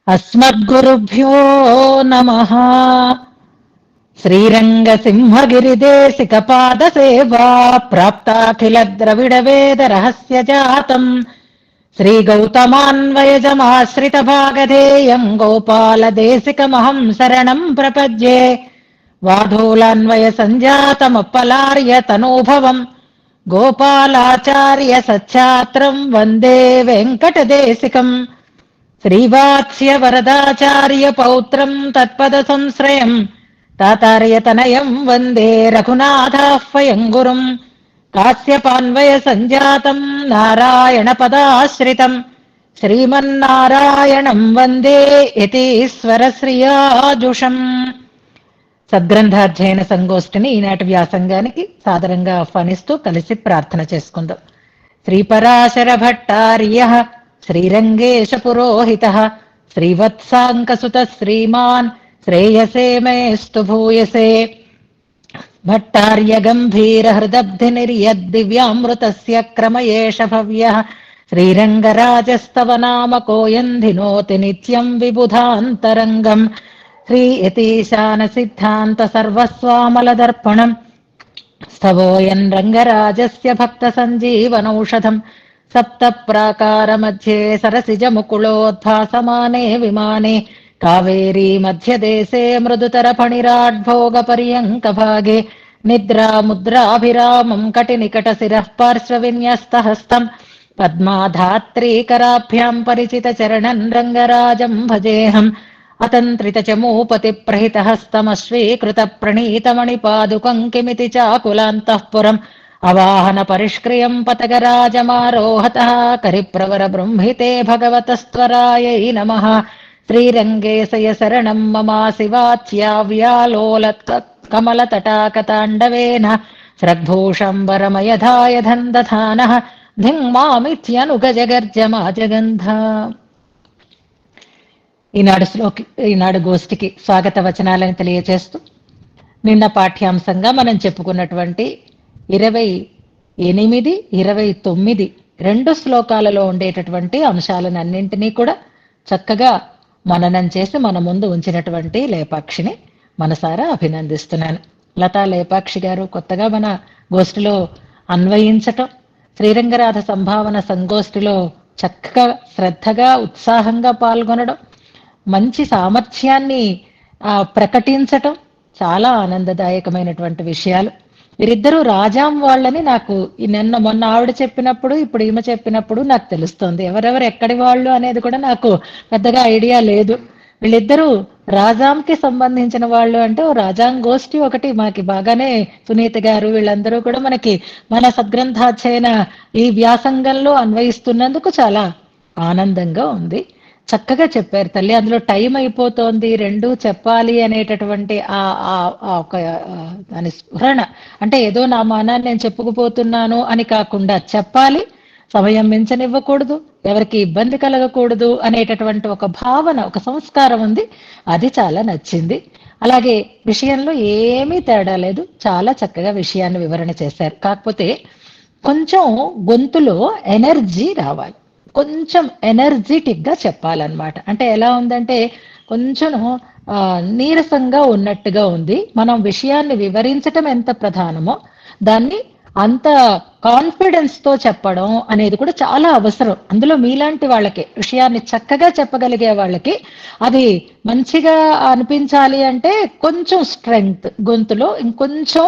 అస్మద్గురుభ్యో నమః. శ్రీరంగసింహగిరిదేశికపాదసేవా ప్రాప్తాఖిల ద్రవిడ వేద రహస్య జాతం శ్రీగౌతమాన్వయజమాశ్రిత భాగధేయం గోపాలదేశికమహం శరణం ప్రపద్యే. వాధూలాన్వయ సంజాతమప్పలార్య తనూభవం గోపాలాచార్య సఛ్ఛాత్రం వందే వెంకటదేశికం. శ్రీవాత్స్య వరదాచార్య పౌత్రం తత్పద సంశ్రయం తాతార్యతనయం వందే రఘునాథాహ్వయం గురుం. కాశ్యపాన్వయ సంజాతం నారాయణ పదాశ్రితం శ్రీమన్నారాయణం వందే యతీశ్వర శ్రియాజుషం. సద్గ్రంథాధ్యయన సంగోష్ఠిని ఈనాటి వ్యాసంగానికి సాదరంగా ఆహ్వానిస్తూ కలిసి ప్రార్థన చేసుకుందాం. శ్రీపరాశర భట్టార్య శ్రీరంగేశ పురోహిత శ్రీవత్సాంకసుత శ్రీమాన్ శ్రేయసే మేస్తు భూయసే. భట్టార్య గంభీర హృదబ్ధి నిర్యద్దివ్యామృతస్య క్రమయేష భవ్యః శ్రీరంగరాజస్తవ నామ కోయంధినోతి నిత్యం విబుధాంతరంగం. శ్రీ యతీశాన సిద్ధాంత సర్వస్వామలదర్పణం స్థవోయన్ రంగరాజస్య భక్త సంజీవనౌషధం. సప్త ప్రాకార మధ్యే సరసిజ ముకుళోద్భాసమానే విమానే కావేరీ మధ్యదేశే మృదుతర ఫణిరాడ్భోగ పర్యంక భాగే నిద్రా ముద్రాభిరామం కటి నికట శిరః పార్శ్వ విన్యస్త హస్తం పద్మాధాత్రీకరాభ్యాం పరిచిత చరణం రంగరాజం భజేహం. అతంత్రిత చమూపతి ప్రహిత హస్తమశ్వీకృత ప్రణీతమణిపాదుకం కిమితి చాకులాంతఃపురం అవాహన పరిష్క్రియం పతగరాజమారోహతః కరిప్రవర బృంహితే భగవతస్త్వరాయై నమః. శ్రీరంగేశయ శరణం మమాసి వాచ్యావ్యాలోలత్ కమలతటాకతాండవేన స్రగ్భూషంబరమయధాయ ధందధానః ధింమామిత్యనుగజగర్జమాజగంధ. ఈనాడు గోష్ఠికి స్వాగత వచనాలను తెలియజేస్తూ నిన్న పాఠ్యాంశంగా మనం చెప్పుకున్నటువంటి 28, 29 రెండు శ్లోకాలలో ఉండేటటువంటి అంశాలన్నింటినీ కూడా చక్కగా మననం చేసి మన ముందు ఉంచినటువంటి లేపాక్షిని మనసారా అభినందిస్తున్నాను. లతా లేపాక్షి గారు కొత్తగా మన గోష్ఠిలో అన్వయించటం, శ్రీరంగరాధ సంభావన సంగోష్ఠిలో చక్కగా శ్రద్ధగా ఉత్సాహంగా పాల్గొనడం, మంచి సామర్థ్యాన్ని ప్రకటించటం చాలా ఆనందదాయకమైనటువంటి విషయాలు. వీరిద్దరూ రాజాం వాళ్ళని నాకు మొన్న ఆవిడ చెప్పినప్పుడు ఇప్పుడు ఈమె చెప్పినప్పుడు నాకు తెలుస్తోంది. ఎవరెవరు ఎక్కడి వాళ్ళు అనేది కూడా నాకు పెద్దగా ఐడియా లేదు. వీళ్ళిద్దరూ రాజాంకి సంబంధించిన వాళ్ళు అంటే రాజాం గోష్ఠి ఒకటి మనకి బాగానే సునీత గారు వీళ్ళందరూ కూడా మనకి మన సద్గ్రంథాధ్యయన ఈ వ్యాసంగంలో అన్వయిస్తున్నందుకు చాలా ఆనందంగా ఉంది. చక్కగా చెప్పారు తల్లి. అందులో టైం అయిపోతోంది, రెండూ చెప్పాలి అనేటటువంటి దాని స్ఫురణ అంటే ఏదో నా మానాన్ని నేను చెప్పుకుపోతున్నాను అని కాకుండా చెప్పాలి, సమయం మించనివ్వకూడదు, ఎవరికి ఇబ్బంది కలగకూడదు అనేటటువంటి ఒక భావన, ఒక సంస్కారం ఉంది. అది చాలా నచ్చింది. అలాగే విషయంలో ఏమీ తేడా లేదు, చాలా చక్కగా విషయాన్ని వివరణ చేశారు. కాకపోతే కొంచెం గొంతులో ఎనర్జీ రావాలి, కొంచెం ఎనర్జెటిక్ గా చెప్పాలన్నమాట. అంటే ఎలా ఉందంటే కొంచెం నీరసంగా ఉన్నట్టుగా ఉంది. మనం విషయాన్ని వివరించటం ఎంత ప్రధానమో దాన్ని అంత కాన్ఫిడెన్స్ తో చెప్పడం అనేది కూడా చాలా అవసరం. అందులో మీలాంటి వాళ్ళకి విషయాన్ని చక్కగా చెప్పగలిగే వాళ్ళకి అది మంచిగా అనిపించాలి అంటే కొంచెం స్ట్రెంగ్త్ గొంతులో ఇంకొంచెం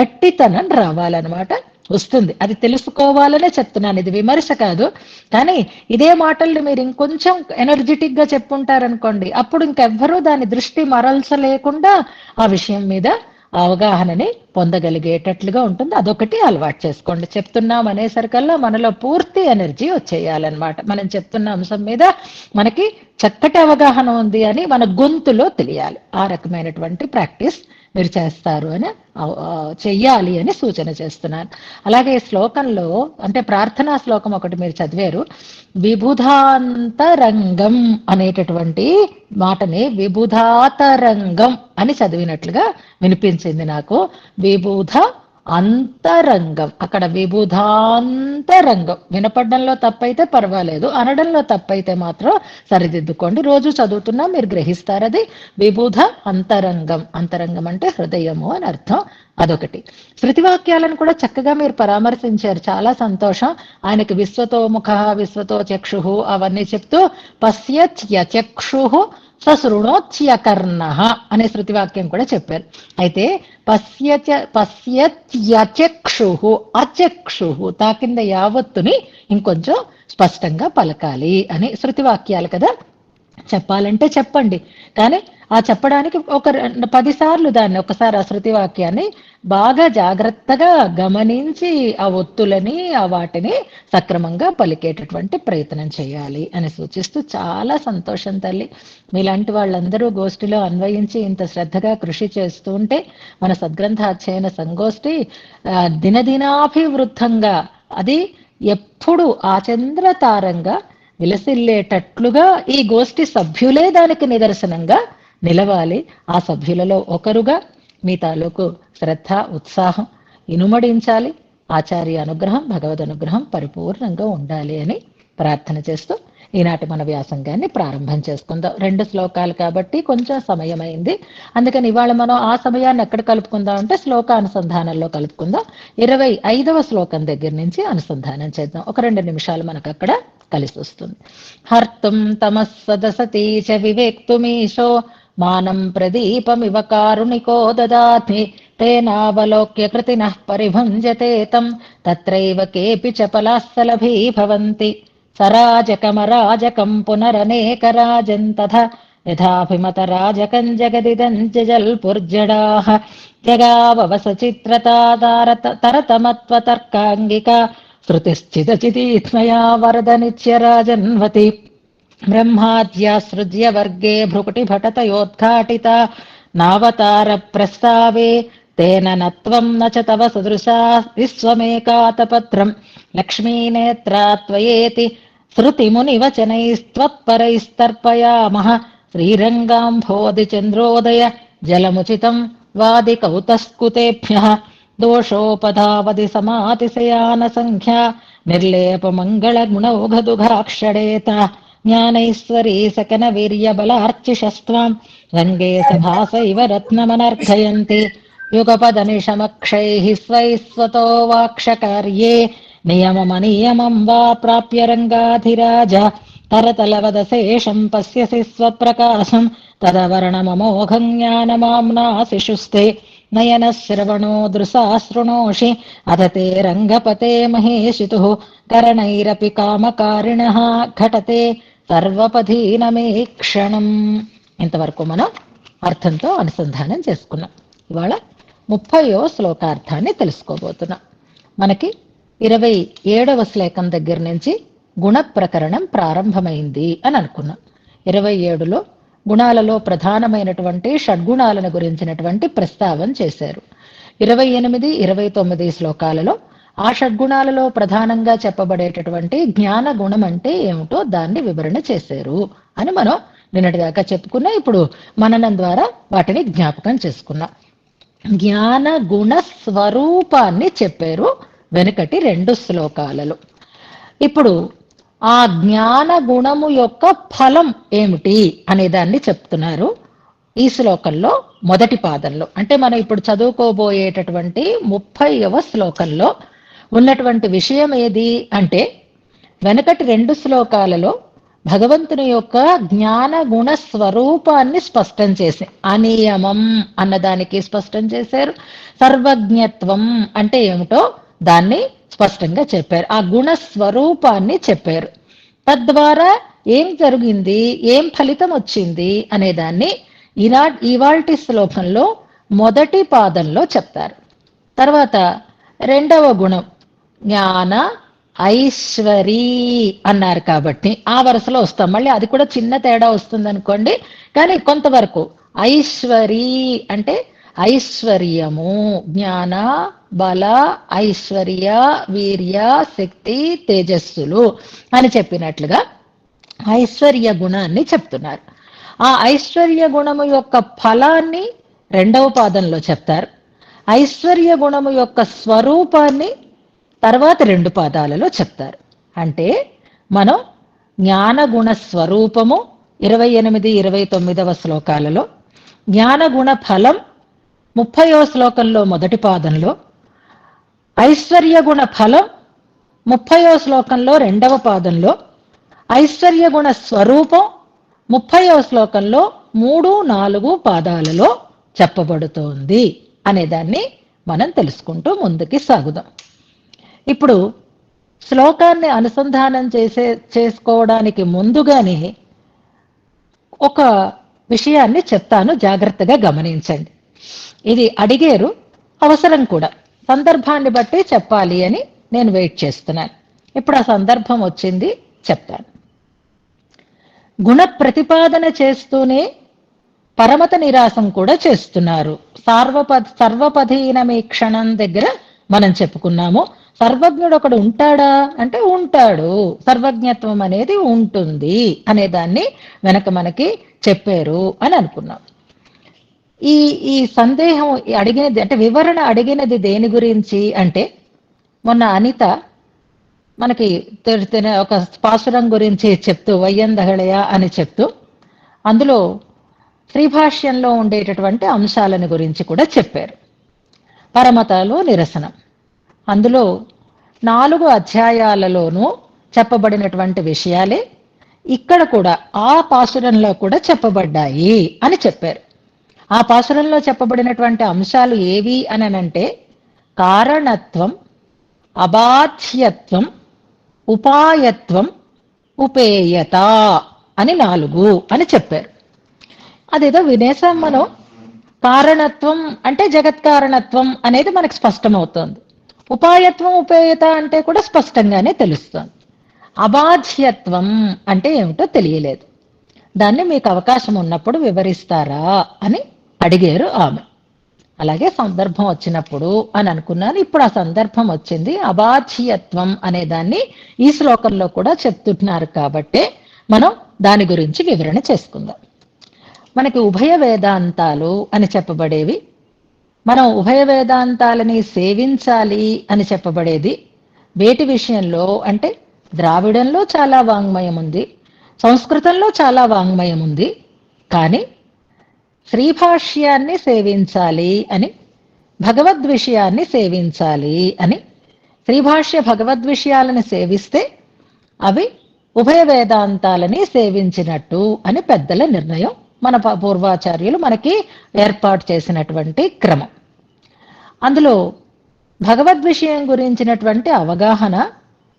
గట్టితనం రావాలన్నమాట. వస్తుంది, అది తెలుసుకోవాలనే చెప్తున్నాను, ఇది విమర్శ కాదు. కానీ ఇదే మాటల్ని మీరు ఇంకొంచెం ఎనర్జెటిక్ గా చెప్పుంటారనుకోండి, అప్పుడు ఇంకెవ్వరూ దాని దృష్టి మరల్చలేకుండా ఆ విషయం మీద అవగాహనని పొందగలిగేటట్లుగా ఉంటుంది. అదొకటి అలవాటు చేసుకోండి. చెప్తున్నాం అనేసరికల్లా మనలో పూర్తి ఎనర్జీ వచ్చేయాలన్నమాట. మనం చెప్తున్న అంశం మీద మనకి చక్కటి అవగాహన ఉంది అని మన గొంతులో తెలియాలి. ఆ రకమైనటువంటి ప్రాక్టీస్ మీరు చేస్తారు అని చెయ్యాలి అని సూచన చేస్తున్నాను. అలాగే శ్లోకంలో అంటే ప్రార్థనా శ్లోకం ఒకటి మీరు చదివారు. విబుధాంతరంగం అనేటటువంటి మాటని విబుధాతరంగం అని చదివినట్లుగా వినిపించింది నాకు. విబుధ అంతరంగం. అక్కడ విబుధాంతరంగం. వినపడడంలో తప్పైతే పర్వాలేదు, అనడంలో తప్పైతే మాత్రం సరిదిద్దుకోండి. రోజు చదువుతున్నా మీరు గ్రహిస్తారు. అది విబుధ అంతరంగం. అంతరంగం అంటే హృదయము అని అర్థం. అదొకటి. శృతివాక్యాలను కూడా చక్కగా మీరు పరామర్శించారు, చాలా సంతోషం. ఆయనకి విశ్వతోముఖ, విశ్వతో చక్షు అవన్నీ చెప్తూ పశ్యత్యచక్షు సశృణోత్యకర్ణ అనే శృతివాక్యం కూడా చెప్పారు. అయితే పశ్యత్యచక్షు అచక్షు తా కింద యావత్తుని ఇంకొంచెం స్పష్టంగా పలకాలి అని శృతివాక్యాలు కదా. చెప్పాలంటే చెప్పండి, కానీ ఆ చెప్పడానికి ఒక 10 సార్లు దాన్ని ఒకసారి ఆ శృతి వాక్యాన్ని బాగా జాగ్రత్తగా గమనించి ఆ ఒత్తులని ఆ వాటిని సక్రమంగా పలికేటటువంటి ప్రయత్నం చేయాలి అని సూచిస్తూ, చాలా సంతోషం తల్లి. మీలాంటి వాళ్ళందరూ గోష్ఠిలో అన్వయించి ఇంత శ్రద్ధగా కృషి చేస్తూ ఉంటే మన సద్గ్రంథ అధ్యయన సంగోష్ఠి దినదినాభివృద్ధంగా, అది ఎప్పుడు ఆచంద్రతారంగా విలసిల్లేటట్లుగా ఈ గోష్ఠి సభ్యులే దానికి నిదర్శనంగా నిలవాలి. ఆ సభ్యులలో ఒకరుగా మీ తాలూకు శ్రద్ధ, ఉత్సాహం ఇనుమడించాలి. ఆచార్య అనుగ్రహం, భగవద్ అనుగ్రహం పరిపూర్ణంగా ఉండాలి అని ప్రార్థన చేస్తూ ఈనాటి మన వ్యాసంగాన్ని ప్రారంభం చేసుకుందాం. 2 శ్లోకాలు కాబట్టి కొంచెం సమయం అయింది. అందుకని ఇవాళ మనం ఆ సమయాన్ని ఎక్కడ కలుపుకుందాం అంటే శ్లోకానుసంధానంలో కలుపుకుందాం. 25వ శ్లోకం దగ్గర నుంచి అనుసంధానం చేద్దాం. ఒక 2 నిమిషాలు మనకు అక్కడ కలిసి వస్తుంది. హర్తుం తమస్సదసతీ చ వివేక్తుమీశో మానం ప్రదీపమివ కారుణికో దదాతి తేనావలోక్య కృతినః పరిభంజతే తం తత్రైవ కేపి చపలాస్సలభీ భవంతి సరాజకమరాజకం పునరనేకరాజం తథా యథాభిమత రాజకం జగదిదం జల్పుర్జడాః జగావవసచిత్రతా తరతమత్వతర్కాంగికా శృతిశ్చిదచితీత్మయా వరద నిత్యరాజన్వతి బ్రహ్మాద్యాసృజ్య వర్గే భృకుటిభటతయోద్ఘాటిత నావతార ప్రస్తావే తేన నత్వం న చ తవ సదృశా విశ్వమేకాతపత్రం లక్ష్మీనేత్రా త్వయేతి శృతిమునివచనైస్త్వత్పరైస్తర్పయామః శ్రీరంగాంభోధి చంద్రోదయ జలముచితం వాది కౌతస్కుతేభ్యః దోషోపధావది సమాతిశయాన సంఖ్యా నిర్లేప మంగళ గుణౌఘదుఘాక్షడేత జ్ఞానైశ్వరీ సకన వీర్య బలార్చిషస్త్వాం రంగే సభాస ఇవ రత్నమనర్ఘయంతి యుగపద నిషమక్షైః స్వైస్వతో వాక్షకార్యే నియమమనియమం వా ప్రాప్య రంగాధిరాజ తరతలవదశేషం పశ్యసి స్వప్రకాశం తదవర్ణమమోఘం జ్ఞానమామ్నాశిషుస్తే నయన శ్రవణో దృశా శృణోషి అధతే రంగపతే మహేషితుః కరణైరపి కామకారిణః ఘటతే సర్వపధీనమేక్షణం. ఇంతవరకు మనం అర్థంతో అనుసంధానం చేసుకున్నాం. ఇవాళ 30వ శ్లోకార్థాన్ని తెలుసుకోబోతున్నాం. మనకి 27వ శ్లోకం దగ్గర నుంచి గుణ ప్రకరణం ప్రారంభమైంది అని అనుకున్నాం. 27లో గుణాలలో ప్రధానమైనటువంటి షడ్గుణాలను గురించినటువంటి ప్రస్తావన చేశారు. 28, 29 శ్లోకాలలో ఆ షడ్గుణాలలో ప్రధానంగా చెప్పబడేటటువంటి జ్ఞాన గుణం అంటే ఏమిటో దాన్ని వివరణ చేశారు అని మనం నిన్నటిదాకా చెప్పుకున్నా. ఇప్పుడు మననం ద్వారా వాటిని జ్ఞాపకం చేసుకున్నాం. జ్ఞాన గుణ స్వరూపాన్ని చెప్పారు వెనుకటి 2 శ్లోకాలలో. ఇప్పుడు ఆ జ్ఞాన గుణము యొక్క ఫలం ఏమిటి అనే దాన్ని చెప్తున్నారు ఈ శ్లోకంలో మొదటి పాదంలో. అంటే మనం ఇప్పుడు చదువుకోబోయేటటువంటి 30వ శ్లోకంలో ఉన్నటువంటి విషయం ఏది అంటే, వెనకటి 2 శ్లోకాలలో భగవంతుని యొక్క జ్ఞాన గుణ స్వరూపాన్ని స్పష్టం చేసి, అనియమం అన్నదానికి స్పష్టం చేశారు. సర్వజ్ఞత్వం అంటే ఏమిటో దాన్ని స్పష్టంగా చెప్పారు. ఆ గుణ స్వరూపాన్ని చెప్పారు. తద్వారా ఏం జరిగింది, ఏం ఫలితం వచ్చింది అనేదాన్ని ఇవాల్టి శ్లోకంలో మొదటి పాదంలో చెప్తారు. తర్వాత 2వ గుణం జ్ఞాన ఐశ్వరీ అన్నారు కాబట్టి ఆ వరుసలో వస్తాం. మళ్ళీ అది కూడా చిన్న తేడా వస్తుంది అనుకోండి, కానీ కొంతవరకు ఐశ్వరీ అంటే ఐశ్వర్యము, జ్ఞాన బల ఐశ్వర్య వీర్య శక్తి తేజస్సులు అని చెప్పినట్లుగా ఐశ్వర్య గుణాన్ని చెప్తున్నారు. ఆ ఐశ్వర్య గుణము యొక్క ఫలాన్ని 2వ పాదంలో చెప్తారు. ఐశ్వర్య గుణము యొక్క స్వరూపాన్ని తర్వాత 2 పాదాలలో చెప్తారు. అంటే మనం జ్ఞానగుణ స్వరూపము 28, 29వ శ్లోకాలలో, జ్ఞానగుణ ఫలం 30వ శ్లోకంలో మొదటి పాదంలో, ఐశ్వర్య గుణ ఫలం 30వ శ్లోకంలో 2వ పాదంలో, ఐశ్వర్య గుణ స్వరూపం 30వ శ్లోకంలో 3, 4 పాదాలలో చెప్పబడుతోంది అనేదాన్ని మనం తెలుసుకుంటూ ముందుకి సాగుదాం. ఇప్పుడు శ్లోకాన్ని అనుసంధానం చేసుకోవడానికి ముందుగానే ఒక విషయాన్ని చెప్తాను, జాగ్రత్తగా గమనించండి. ఇది అడిగేరు, అవసరం కూడా, సందర్భాన్ని బట్టి చెప్పాలి అని నేను వెయిట్ చేస్తున్నాను. ఇప్పుడు ఆ సందర్భం వచ్చింది, చెప్తాను. గుణ ప్రతిపాదన చేస్తూనే పరమత నిరాసం కూడా చేస్తున్నారు. సర్వపధీనమీ క్షణం దగ్గర మనం చెప్పుకున్నాము. సర్వజ్ఞుడు ఒకడు ఉంటాడా అంటే ఉంటాడు, సర్వజ్ఞత్వం అనేది ఉంటుంది అనేదాన్ని వెనక మనకి చెప్పారు అని అనుకున్నాం. ఈ సందేహం అడిగినది అంటే వివరణ అడిగినది దేని గురించి అంటే, మొన్న అనిత మనకి తెలిసిన ఒక పాసురం గురించి చెప్తూ, వయ్యందహళయ అని చెప్తూ అందులో శ్రీభాష్యంలో ఉండేటటువంటి అంశాలను గురించి కూడా చెప్పారు. పరమతలో నిరసనం, అందులో 4 అధ్యాయాలలోనూ చెప్పబడినటువంటి విషయాలే ఇక్కడ కూడా ఆ పాసురంలో కూడా చెప్పబడ్డాయి అని చెప్పారు. ఆ పాసురంలో చెప్పబడినటువంటి అంశాలు ఏవి అనంటే, కారణత్వం, అబాధ్యత్వం, ఉపాయత్వం, ఉపేయత అని 4 అని చెప్పారు. అదేదో వినేసాం మనం. కారణత్వం అంటే జగత్కారణత్వం అనేది మనకు స్పష్టమవుతోంది. ఉపాయత్వం, ఉపేయత అంటే కూడా స్పష్టంగానే తెలుస్తోంది. అబాధ్యత్వం అంటే ఏమిటో తెలియలేదు. దాన్ని మీకు అవకాశం ఉన్నప్పుడు వివరిస్తారా అని అడిగారు ఆమె. అలాగే సందర్భం వచ్చినప్పుడు అని అనుకున్నాను. ఇప్పుడు ఆ సందర్భం వచ్చింది. అబాధ్యత్వం అనే దాన్ని ఈ శ్లోకంలో కూడా చెప్తున్నారు కాబట్టి మనం దాని గురించి వివరణ చేసుకుందాం. మనకి ఉభయ వేదాంతాలు అని చెప్పబడేవి, మనం ఉభయ వేదాంతాలని సేవించాలి అని చెప్పబడేది వేటి విషయంలో అంటే, ద్రావిడంలో చాలా వాంగ్మయం ఉంది, సంస్కృతంలో చాలా వాంగ్మయం ఉంది, కానీ శ్రీభాష్యాన్ని సేవించాలి అని, భగవద్విషయాన్ని సేవించాలి అని, శ్రీభాష్య భగవద్విషయాలను సేవిస్తే అవి ఉభయ వేదాంతాలని సేవించినట్టు అని పెద్దల నిర్ణయం. మన పూర్వాచార్యులు మనకి ఏర్పాటు చేసినటువంటి క్రమం. అందులో భగవద్విషయం గురించినటువంటి అవగాహన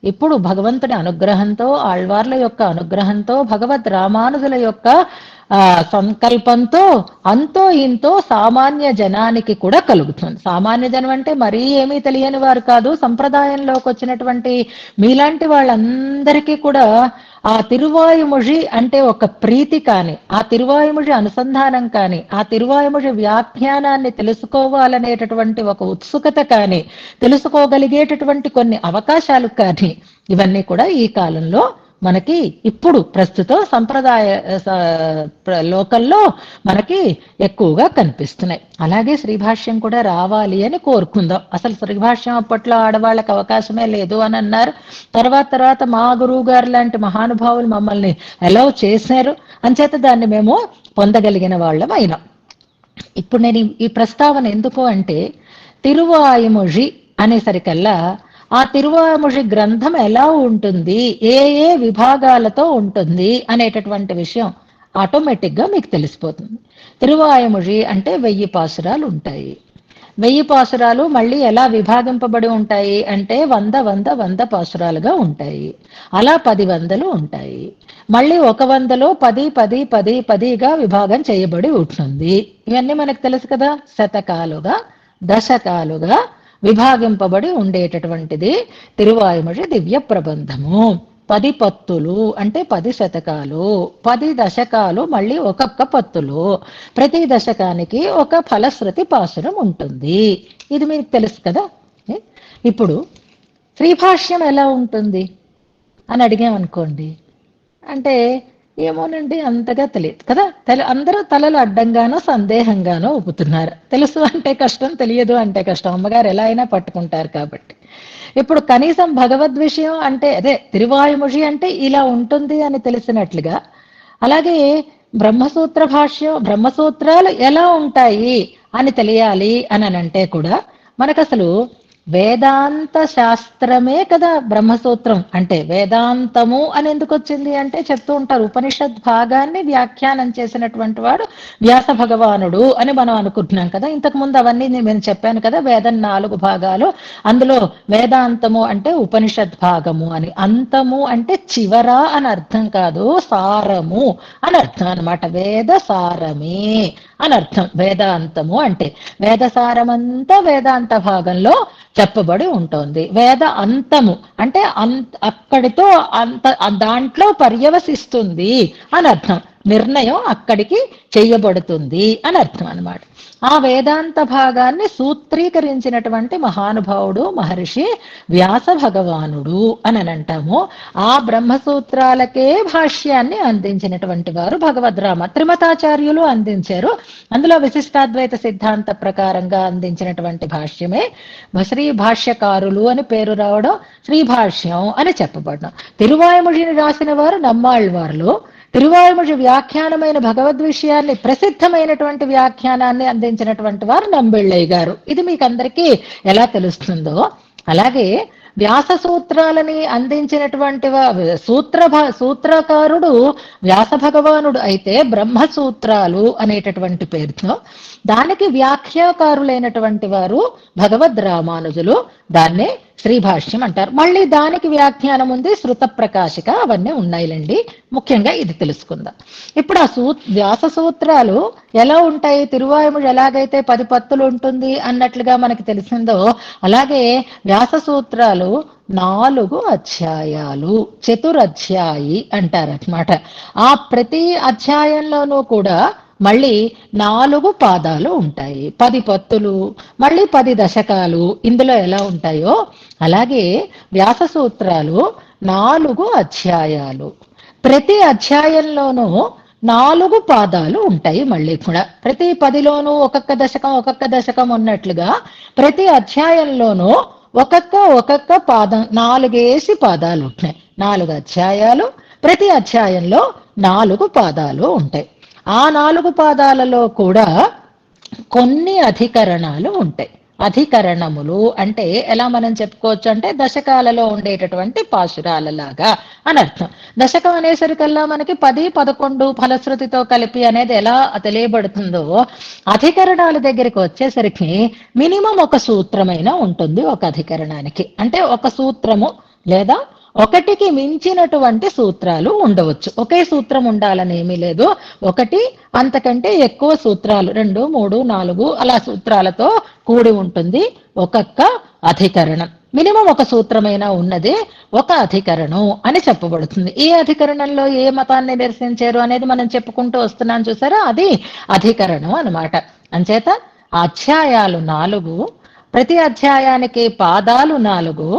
ఇప్పుడు భగవంతుని అనుగ్రహంతో, ఆళ్వార్ల యొక్క అనుగ్రహంతో, భగవద్ రామానుజుల యొక్క సంకల్పంతో అంతో ఇంతో సామాన్య జనానికి కూడా కలుగుతుంది. సామాన్య జనం అంటే మరీ ఏమీ తెలియని వారు కాదు, సంప్రదాయంలోకి వచ్చినటువంటి మీలాంటి వాళ్ళందరికీ కూడా ఆ తిరువాయుమొഴి అంటే ఒక ప్రీతి కానీ, ఆ తిరువాయుమొഴి అనుసంధానం కానీ, ఆ తిరువాయుమొഴి వ్యాఖ్యానాన్ని తెలుసుకోవాలనేటటువంటి ఒక ఉత్సుకత కానీ, తెలుసుకోగలిగేటటువంటి కొన్ని అవకాశాలు కానీ, ఇవన్నీ కూడా ఈ కాలంలో మనకి ఇప్పుడు ప్రస్తుతం సంప్రదాయ లోకల్లో మనకి ఎక్కువగా కనిపిస్తున్నాయి. అలాగే శ్రీభాష్యం కూడా రావాలి అని కోరుకుందాం. అసలు శ్రీభాష్యం అప్పట్లో ఆడవాళ్ళకి అవకాశమే లేదు అని అన్నారు. తర్వాత మా గురువు గారు లాంటి మహానుభావులు మమ్మల్ని అలౌ చేశారు, అంచేత దాన్ని మేము పొందగలిగిన వాళ్ళం అయినాం. ఇప్పుడు నేను ఈ ప్రస్తావన ఎందుకు అంటే, తిరువాయుమొഴి అనేసరికల్లా ఆ తిరువాయుమొഴి గ్రంథం ఎలా ఉంటుంది, ఏ విభాగాలతో ఉంటుంది అనేటటువంటి విషయం ఆటోమేటిక్ గా మీకు తెలిసిపోతుంది. తిరువాయుమొഴి అంటే 1000 పాసురాలు ఉంటాయి. 1000 పాసురాలు మళ్ళీ ఎలా విభాగింపబడి ఉంటాయి అంటే 100 పాసురాలుగా ఉంటాయి. అలా 10 వందలు ఉంటాయి. మళ్ళీ 100లో 10గా విభాగం చేయబడి ఉంటుంది. ఇవన్నీ మనకు తెలుసు కదా. శతకాలుగా, దశకాలుగా విభాగింపబడి ఉండేటటువంటిది తిరువాయుమొഴి దివ్య ప్రబంధము. 10 పత్తులు అంటే 10 శతకాలు, 10 దశకాలు మళ్ళీ ఒక్కొక్క పత్తులు, ప్రతి దశకానికి ఒక ఫలశ్రుతి పాసురం ఉంటుంది. ఇది మీకు తెలుసు కదా. ఇప్పుడు శ్రీభాష్యం ఎలా ఉంటుంది అని అడిగామనుకోండి, అంటే ఏమోనండి అంతగా తెలియదు కదా. అందరూ తలలు అడ్డంగానో సందేహంగానో ఊపుతున్నారు. తెలుసు అంటే కష్టం, తెలియదు అంటే కష్టం. అమ్మగారు ఎలా అయినా పట్టుకుంటారు కాబట్టి. ఇప్పుడు కనీసం భగవద్ విషయం అంటే అదే తిరువాయుమొഴി అంటే ఇలా ఉంటుంది అని తెలిసినట్లుగా, అలాగే బ్రహ్మసూత్ర భాష్యం, బ్రహ్మసూత్రాలు ఎలా ఉంటాయి అని తెలియాలి అని అంటే కూడా మనకసలు వేదాంత శాస్త్రమే కదా బ్రహ్మసూత్రం అంటే. వేదాంతము అని ఎందుకు వచ్చింది అంటే చెప్తూ ఉంటారు, ఉపనిషత్ భాగాన్ని వ్యాఖ్యానం చేసినటువంటి వాడు వ్యాస భగవానుడు అని మనం అనుకుంటున్నాం కదా. ఇంతకు ముందు అవన్నీ నేను చెప్పాను కదా, వేదం 4 భాగాలు, అందులో వేదాంతము అంటే ఉపనిషత్ భాగము అని, అంతము అంటే చివర అని అర్థం కాదు, సారము అని అర్థం అనమాట. వేద సారమే అని అర్థం వేదాంతము అంటే. వేద సారమంతా వేదాంత భాగంలో చెప్పబడి ఉంటుంది. వేద అంతము అంటే అక్కడితో అంత దాంట్లో పర్యవసిస్తుంది అని అర్థం. నిర్ణయం అక్కడికి చెయ్యబడుతుంది అని అర్థం అనమాట. ఆ వేదాంత భాగాన్ని సూత్రీకరించినటువంటి మహానుభావుడు మహర్షి వ్యాస భగవానుడు అని అంటాము. ఆ బ్రహ్మసూత్రాలకే భాష్యాన్ని అందించినటువంటి వారు భగవద్రామ త్రిమతాచార్యులు అందించారు. అందులో విశిష్టాద్వైత సిద్ధాంత ప్రకారంగా అందించినటువంటి భాష్యమే శ్రీ భాష్యకారులు అని పేరు రావడం, శ్రీ భాష్యం అని చెప్పబడడం. తిరువాయుమొழிని రాసిన వారు నమ్మాళ్వార్లు. తిరువాయుమొഴి వ్యాఖ్యానమైన భగవద్ విషయాన్ని, ప్రసిద్ధమైనటువంటి వ్యాఖ్యానాన్ని అందించినటువంటి వారు నంబిళ్ళయ్య గారు. ఇది మీకు అందరికీ ఎలా తెలుస్తుందో అలాగే వ్యాస సూత్రాలని అందించినటువంటి సూత్రకారుడు వ్యాస భగవానుడు అయితే బ్రహ్మసూత్రాలు అనేటటువంటి పేరుతో, దానికి వ్యాఖ్యాకారులైనటువంటి వారు భగవద్ రామానుజులు. దాన్నే శ్రీభాష్యం అంటారు. మళ్ళీ దానికి వ్యాఖ్యానం ఉంది, శృత ప్రకాశిక, అవన్నీ ఉన్నాయిలండి. ముఖ్యంగా ఇది తెలుసుకుందాం. ఇప్పుడు ఆ వ్యాస సూత్రాలు ఎలా ఉంటాయి? తిరువాయుమొഴి ఎలాగైతే 10 పత్తులు ఉంటుంది అన్నట్లుగా మనకి తెలిసిందో, అలాగే వ్యాస సూత్రాలు 4 అధ్యాయాలు, చతురధ్యాయి అంటారనమాట. ఆ ప్రతి అధ్యాయంలోనూ కూడా మళ్ళీ 4 పాదాలు ఉంటాయి, 10 పత్తులు, మళ్ళీ 10 దశకాలు ఇందులో ఎలా ఉంటాయో అలాగే వ్యాస సూత్రాలు 4 అధ్యాయాలు. ప్రతి అధ్యాయంలోనూ 4 పాదాలు ఉంటాయి. మళ్ళీ కూడా ప్రతి 10లోనూ ఒక్కొక్క దశకం ఉన్నట్లుగా ప్రతి అధ్యాయంలోనూ ఒక్కొక్క పాదం, 4 పాదాలు ఉంటాయి. 4 అధ్యాయాలు, ప్రతి అధ్యాయంలో 4 పాదాలు ఉంటాయి. ఆ 4 పాదాలలో కూడా కొన్ని అధికరణాలు ఉంటాయి. అధికరణములు అంటే ఎలా మనం చెప్పుకోవచ్చు అంటే దశకాలలో ఉండేటటువంటి పాశురాలలాగా అని అర్థం. దశకం అనేసరికల్లా మనకి 10, 11 ఫలశ్రుతితో కలిపి అనేది ఎలా తెలియబడుతుందో, అధికరణాల దగ్గరికి వచ్చేసరికి మినిమం ఒక సూత్రమైనా ఉంటుంది ఒక అధికరణానికి. అంటే ఒక సూత్రము లేదా ఒకటికి మించినటువంటి సూత్రాలు ఉండవచ్చు. ఒకే సూత్రం ఉండాలని ఏమీ లేదు. ఒకటి అంతకంటే ఎక్కువ సూత్రాలు, 2, 3, 4 అలా సూత్రాలతో కూడి ఉంటుంది ఒక్కొక్క అధికరణం. మినిమం ఒక సూత్రమైనా ఉన్నది ఒక అధికరణం అని చెప్పబడుతుంది. ఈ అధికరణంలో ఏ మతాన్ని నిరసించారు అనేది మనం చెప్పుకుంటూ వస్తున్నాం చూసారా, అది అధికరణం అన్నమాట. అంచేత అధ్యాయాలు 4, ప్రతి అధ్యాయానికి పాదాలు 4,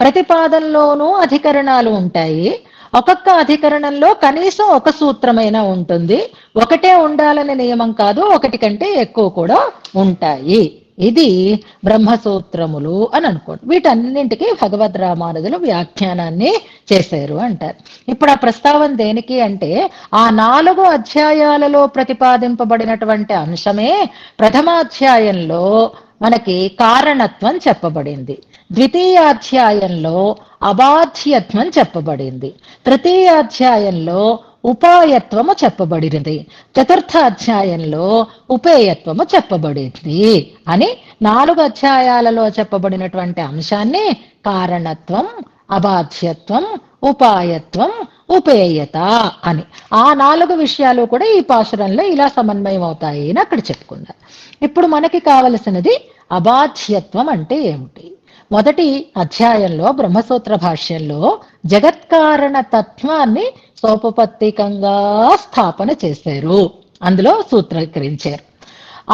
ప్రతి పాదంలోనూ అధికరణాలు ఉంటాయి. ఒక్కొక్క అధికరణంలో కనీసం ఒక సూత్రమైనా ఉంటుంది. ఒకటే ఉండాలనే నియమం కాదు, ఒకటి కంటే ఎక్కువ కూడా ఉంటాయి. ఇది బ్రహ్మసూత్రములు అని అనుకోండి. వీటన్నింటికి భగవద్ రామానుజులు వ్యాఖ్యానాన్ని చేశారు అంటారు. ఇప్పుడు ఆ ప్రస్తావన దేనికి అంటే, ఆ 4 అధ్యాయాలలో ప్రతిపాదింపబడినటువంటి అంశమే ప్రథమాధ్యాయంలో మనకి కారణత్వం చెప్పబడింది, ద్వితీయాధ్యాయంలో అబాధ్యత్వం చెప్పబడింది, తృతీయాధ్యాయంలో ఉపాయత్వము చెప్పబడింది, చతుర్థ అధ్యాయంలో ఉపేయత్వము చెప్పబడింది అని 4 అధ్యాయాలలో చెప్పబడినటువంటి అంశాన్ని కారణత్వం, అబాధ్యత్వం, ఉపాయత్వం, ఉపేయత అని ఆ 4 విషయాలు కూడా ఈ పాశురంలో ఇలా సమన్వయం అవుతాయి అని అక్కడ చెప్పుకుందాం. ఇప్పుడు మనకి కావలసినది అబాధ్యత్వం అంటే ఏమిటి? మొదటి అధ్యాయంలో బ్రహ్మసూత్ర భాష్యంలో జగత్కారణ తత్వాన్ని సోపపత్తికంగా స్థాపన చేశారు, అందులో సూత్రీకరించారు.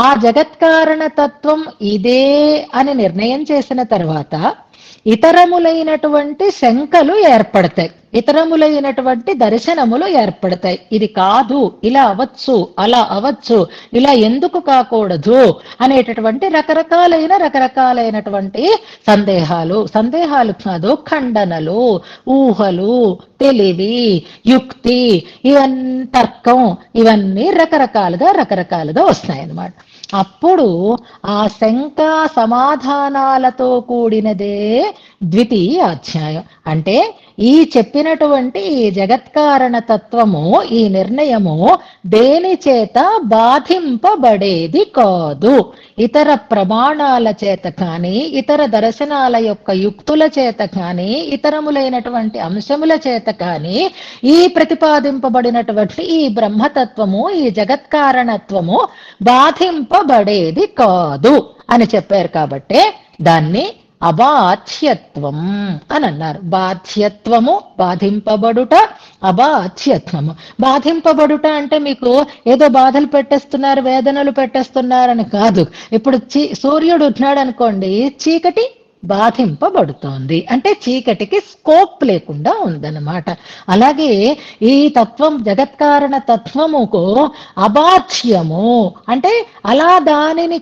ఆ జగత్కారణ తత్వం ఇదే అని నిర్ణయం చేసిన తర్వాత ఇతరములైనటువంటి శంకలు ఏర్పడతాయి. ఇతరములైనటువంటి దర్శనములు ఏర్పడతాయి. ఇది కాదు, ఇలా అవచ్చు, అలా అవచ్చు, ఇలా ఎందుకు కాకూడదు అనేటటువంటి రకరకాలైనటువంటి సందేహాలు కాదు, ఖండనలు, ఊహలు, తెలివి, యుక్తి, ఇవన్నీ తర్కం, ఇవన్నీ రకరకాలుగా వస్తాయన్నమాట. అప్పుడు ఆ శంక సమాధానాలతో కూడినదే ద్వితీయ అధ్యాయం. అంటే ఈ చెప్పినటువంటి ఈ జగత్కారణ తత్వము, ఈ నిర్ణయము దేని చేత బాధింపబడేది కాదు. ఇతర ప్రమాణాల చేత కానీ, ఇతర దర్శనాల యొక్క యుక్తుల చేత కానీ, ఇతరములైనటువంటి అంశముల చేత కానీ ఈ ప్రతిపాదింపబడినటువంటి ఈ బ్రహ్మతత్వము, ఈ జగత్కారణత్వము బాధింపబడేది కాదు అని చెప్పారు. కాబట్టే దాన్ని అబాధ్యత్వం అని అన్నారు. బాధ్యత్వము, బాధింపబడుట, అబాధ్యత్వము. బాధింపబడుట అంటే మీకు ఏదో బాధలు పెట్టేస్తున్నారు, వేదనలు పెట్టేస్తున్నారని కాదు. ఇప్పుడు సూర్యుడు ఉన్నాడు అనుకోండి, చీకటి బాధింపబడుతోంది అంటే చీకటికి స్కోప్ లేకుండా ఉందన్నమాట. అలాగే ఈ తత్వం, జగత్కారణ తత్వముకు అబాధ్యము అంటే అలా దానిని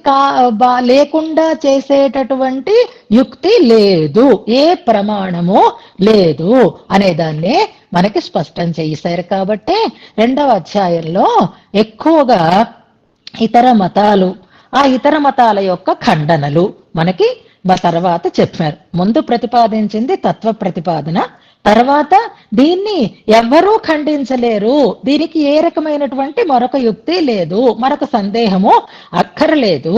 లేకుండా చేసేటటువంటి యుక్తి లేదు, ఏ ప్రమాణము లేదు అనేదాన్ని మనకి స్పష్టం చేశారు. కాబట్టి 2వ అధ్యాయంలో ఎక్కువగా ఇతర మతాలు, ఆ ఇతర మతాల యొక్క ఖండనలు మనకి తర్వాత చెప్పారు. ముందు ప్రతిపాదించింది తత్వ ప్రతిపాదన, తర్వాత దీన్ని ఎవ్వరూ ఖండించలేరు, దీనికి ఏ రకమైనటువంటి మరొక యుక్తి లేదు, మరొక సందేహము అక్కర్లేదు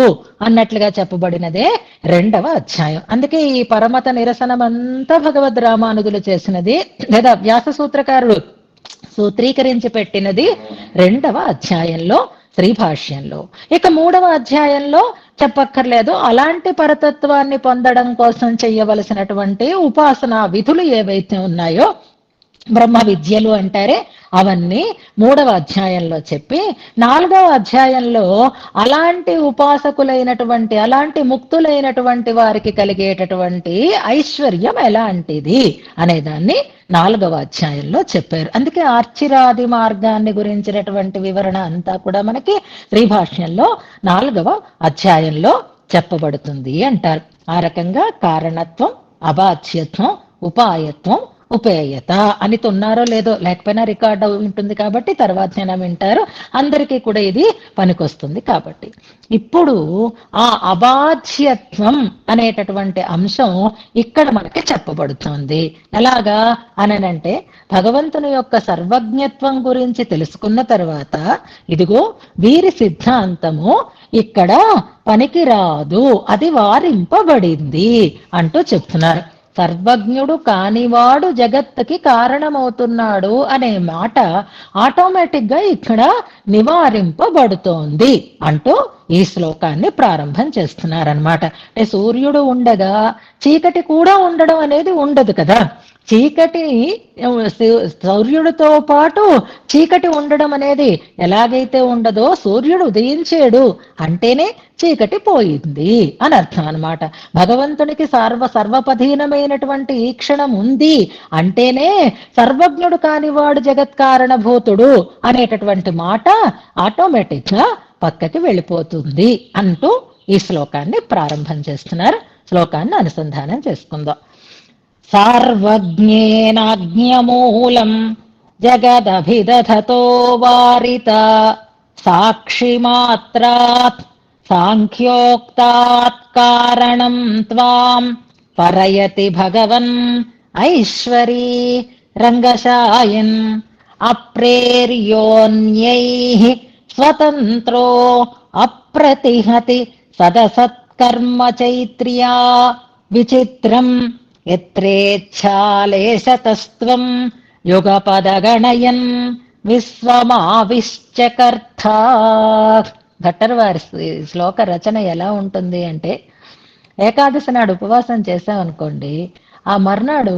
అన్నట్లుగా చెప్పబడినదే 2వ అధ్యాయం. అందుకే ఈ పరమత నిరసనమంతా భగవద్ రామానుజులు చేసినది, లేదా వ్యాస సూత్రకారుడు సూత్రీకరించి పెట్టినది 2వ అధ్యాయంలో, శ్రీభాష్యంలో. ఇక 3వ అధ్యాయంలో చెప్పక్కర్లేదు, అలాంటి పరతత్వాన్ని పొందడం కోసం చెయ్యవలసినటువంటి ఉపాసనా విధులు ఏవైతే ఉన్నాయో, బ్రహ్మ విద్యలు అంటారే, అవన్నీ 3వ అధ్యాయంలో చెప్పి 4వ అధ్యాయంలో అలాంటి ఉపాసకులైనటువంటి, అలాంటి ముక్తులైనటువంటి వారికి కలిగేటటువంటి ఐశ్వర్యం ఎలాంటిది అనేదాన్ని 4వ అధ్యాయంలో చెప్పారు. అందుకే ఆర్చిరాది మార్గాన్ని గురించినటువంటి వివరణ అంతా కూడా మనకి శ్రీభాష్యంలో 4వ అధ్యాయంలో చెప్పబడుతుంది అంటారు. ఆ రకంగా కారణత్వం, అబాధ్యత్వం, ఉపాయత్వం, ఉపేయత అని ఉన్నారో లేదో, లేకపోయినా రికార్డ్ ఉంటుంది కాబట్టి తర్వాత వింటారు. అందరికీ కూడా ఇది పనికొస్తుంది. కాబట్టి ఇప్పుడు ఆ అబాధ్యత్వం అనేటటువంటి అంశం ఇక్కడ మనకి చెప్పబడుతుంది. ఎలాగా అనంటే, భగవంతుని యొక్క సర్వజ్ఞత్వం గురించి తెలుసుకున్న తర్వాత, ఇదిగో వీరి సిద్ధాంతము ఇక్కడ పనికిరాదు, అది వారింపబడింది అంటూ చెప్తున్నారు. సర్వజ్ఞుడు కానివాడు జగత్తుకి కారణమవుతున్నాడు అనే మాట ఆటోమేటిక్ గా ఇక్కడ నివారింపబడుతోంది అంటూ ఈ శ్లోకాన్ని ప్రారంభం చేస్తున్నారనమాట. అంటే సూర్యుడు ఉండగా చీకటి కూడా ఉండడం అనేది ఉండదు కదా. చీకటి, సూర్యుడితో పాటు చీకటి ఉండడం అనేది ఎలాగైతే ఉండదో, సూర్యుడు ఉదయించాడు అంటేనే చీకటి పోయింది అని అర్థం అనమాట. భగవంతునికి సర్వపధీనమైనటువంటి ఈ క్షణం ఉంది అంటేనే సర్వజ్ఞుడు కానివాడు జగత్కారణభూతుడు అనేటటువంటి మాట ఆటోమేటిక్ గా పక్కకి వెళ్ళిపోతుంది అంటూ ఈ శ్లోకాన్ని ప్రారంభం చేస్తున్నారు. శ్లోకాన్ని అనుసంధానం చేసుకుందాం. సార్వజ్ఞేనాజ్ఞమూలం జగదభిదధతో వారిత సాక్షిమాత్రాత్ సాంఖ్యోక్తాత్ కారణం త్వాం పరయతి భగవన్ ఐశ్వరీ రంగశాయన్ అప్రేర్యోన్యైః స్వతంత్రో అప్రతిహతి సదసత్కర్మ చైత్ర్యా విచిత్రం యత్రేచ్ఛాలేశతస్త్వం యుగపదగణయన్ విశ్వమావిశ్చకర్థా. భట్టర్ వారి శ్లోక రచన ఎలా ఉంటుంది అంటే, ఏకాదశి నాడు ఉపవాసం చేశామనుకోండి, ఆ మర్నాడు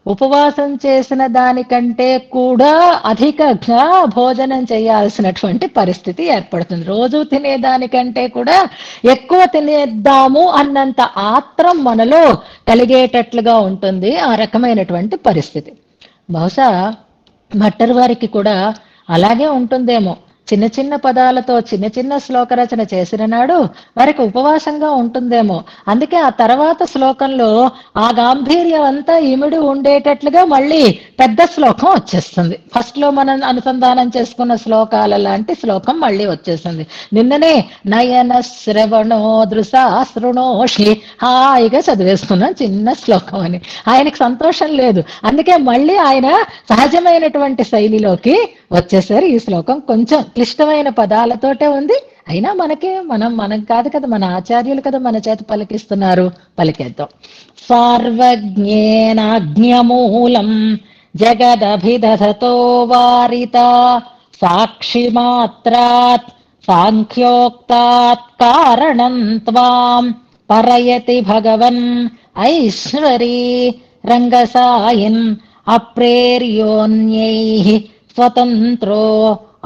ఉపవాసం చేసిన దానికంటే కూడా అధికంగా భోజనం చేయాల్సినటువంటి పరిస్థితి ఏర్పడుతుంది. రోజు తినేదానికంటే కూడా ఎక్కువ తినేద్దాము అన్నంత ఆత్రం మనలో కలిగేటట్లుగా ఉంటుంది ఆ రకమైనటువంటి పరిస్థితి. బహుశా భట్టర్ వారికి కూడా అలాగే ఉంటుందేమో. చిన్న చిన్న పదాలతో చిన్న చిన్న శ్లోక రచన చేసిన నాడు వారికి ఉపవాసంగా ఉంటుందేమో. అందుకే ఆ తర్వాత శ్లోకంలో ఆ గాంభీర్యం అంతా ఇమిడి ఉండేటట్లుగా మళ్ళీ పెద్ద శ్లోకం వచ్చేస్తుంది. ఫస్ట్ లో మనం అనుసంధానం చేసుకున్న శ్లోకాల లాంటి శ్లోకం మళ్ళీ వచ్చేస్తుంది. నిన్ననే నయన శ్రవణో దృశా శృణోషి హాయిగా చదివేసుకున్నాం చిన్న శ్లోకం అని. ఆయనకి సంతోషం లేదు. అందుకే మళ్ళీ ఆయన సహజమైనటువంటి శైలిలోకి వచ్చేసరి ఈ శ్లోకం కొంచెం క్లిష్టమైన పదాలతోటే ఉంది. అయినా మనం కాదు కదా, మన ఆచార్యులు కదా మన చేత పలికిస్తున్నారు, పలికేద్దాం. సార్వజ్ఞేనాజ్ఞమూలం జగదభిదధతో వారిత సాక్షి మాత్రాత్ సాంఖ్యోక్తాత్ కారణం త్వాం పరయతి భగవన్ ఐశ్వరీ రంగసాయన్ అప్రేర్యోన్యైః స్వతంత్రో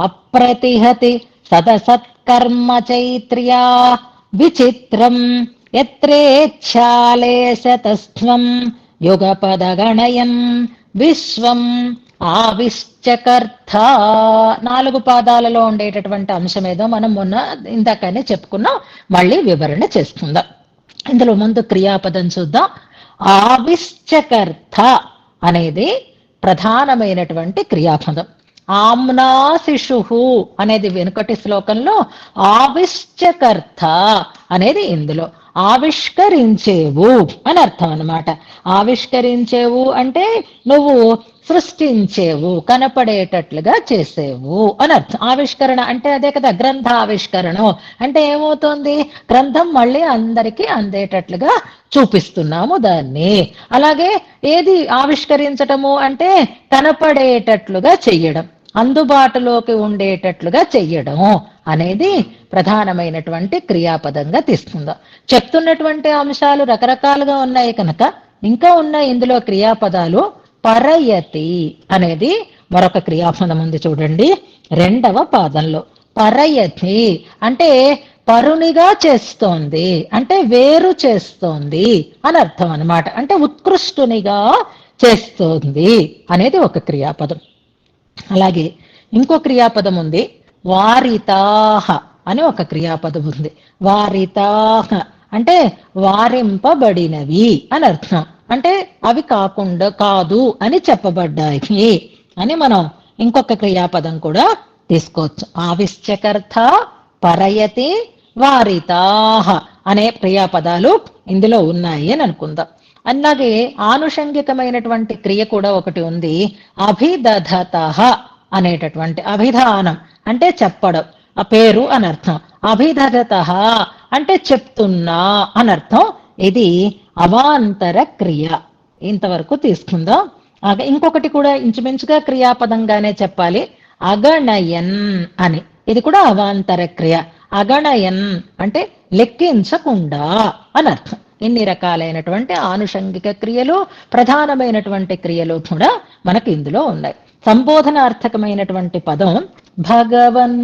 అప్రతిహతి సదసత్కర్మ చైత్ర్యా విచిత్రం యత్రేచ్ఛాలేశతస్త్వం యుగపదగణయన్ విశ్వం ఆవిశ్చకర్త. 4 పాదాలలో ఉండేటటువంటి అంశం ఏదో మనం మొన్న ఇందాకనే చెప్పుకున్నాం, మళ్ళీ వివరణ చేసుకుందాం. ఇందులో ముందు క్రియాపదం చూద్దాం. ఆవిశ్చకర్త అనేది ప్రధానమైనటువంటి క్రియాపదం. ఆమ్నా శిశు అనేది వెనుకటి శ్లోకంలో, ఆవిశ్చకర్త అనేది ఇందులో. ఆవిష్కరించేవు అని అర్థం అన్నమాట. ఆవిష్కరించేవు అంటే నువ్వు సృష్టించేవు, కనపడేటట్లుగా చేసేవు అని అర్థం. ఆవిష్కరణ అంటే అదే కదా, గ్రంథ ఆవిష్కరణం అంటే ఏమవుతుంది, గ్రంథం మళ్ళీ అందరికీ అందేటట్లుగా చూపిస్తున్నాము దాన్ని. అలాగే ఏది ఆవిష్కరించటము అంటే కనపడేటట్లుగా చెయ్యడం, అందుబాటులోకి ఉండేటట్లుగా చెయ్యడం అనేది ప్రధానమైనటువంటి క్రియాపదంగా తీసుకుందాం. చెప్తున్నటువంటి అంశాలు రకరకాలుగా ఉన్నాయి కనుక ఇంకా ఉన్నాయి ఇందులో క్రియాపదాలు. పరయతి అనేది మరొక క్రియాపదం ఉంది చూడండి 2వ పాదంలో. పరయతి అంటే పరునిగా చేస్తోంది, అంటే వేరు చేస్తోంది అని అర్థం అన్నమాట. అంటే ఉత్కృష్టునిగా చేస్తోంది అనేది ఒక క్రియాపదం. అలాగే ఇంకో క్రియాపదం ఉంది, వారితాహ అని ఒక క్రియాపదం ఉంది. వారితాహ అంటే వారింపబడినవి అని అర్థం. అంటే అవి కాకుండా కాదు అని చెప్పబడ్డాయి అని మనం ఇంకొక క్రియాపదం కూడా తీసుకోవచ్చు. ఆవిశ్చకర్త, పరయతి, వారితాహ అనే క్రియాపదాలు ఇందులో ఉన్నాయి అని అనుకుందాం. అలాగే ఆనుషంగికమైనటువంటి క్రియ కూడా ఒకటి ఉంది, అభిదధత అనేటటువంటి. అభిధానం అంటే చెప్పడం, ఆ పేరు అనర్థం. అభిదధత అంటే చెప్తున్నా అనర్థం. ఇది అవాంతర క్రియ. ఇంతవరకు తీసుకుందాం. ఇంకొకటి కూడా ఇంచుమించుగా క్రియాపదంగానే చెప్పాలి, అగణయన్ అని. ఇది కూడా అవాంతర క్రియ. అగణయన్ అంటే లెక్కించకుండా అనర్థం. ఇన్ని రకాలైనటువంటి ఆనుషంగిక క్రియలు, ప్రధానమైనటువంటి క్రియలు కూడా మనకి ఇందులో ఉన్నాయి. సంబోధనార్థకమైనటువంటి పదం భగవన్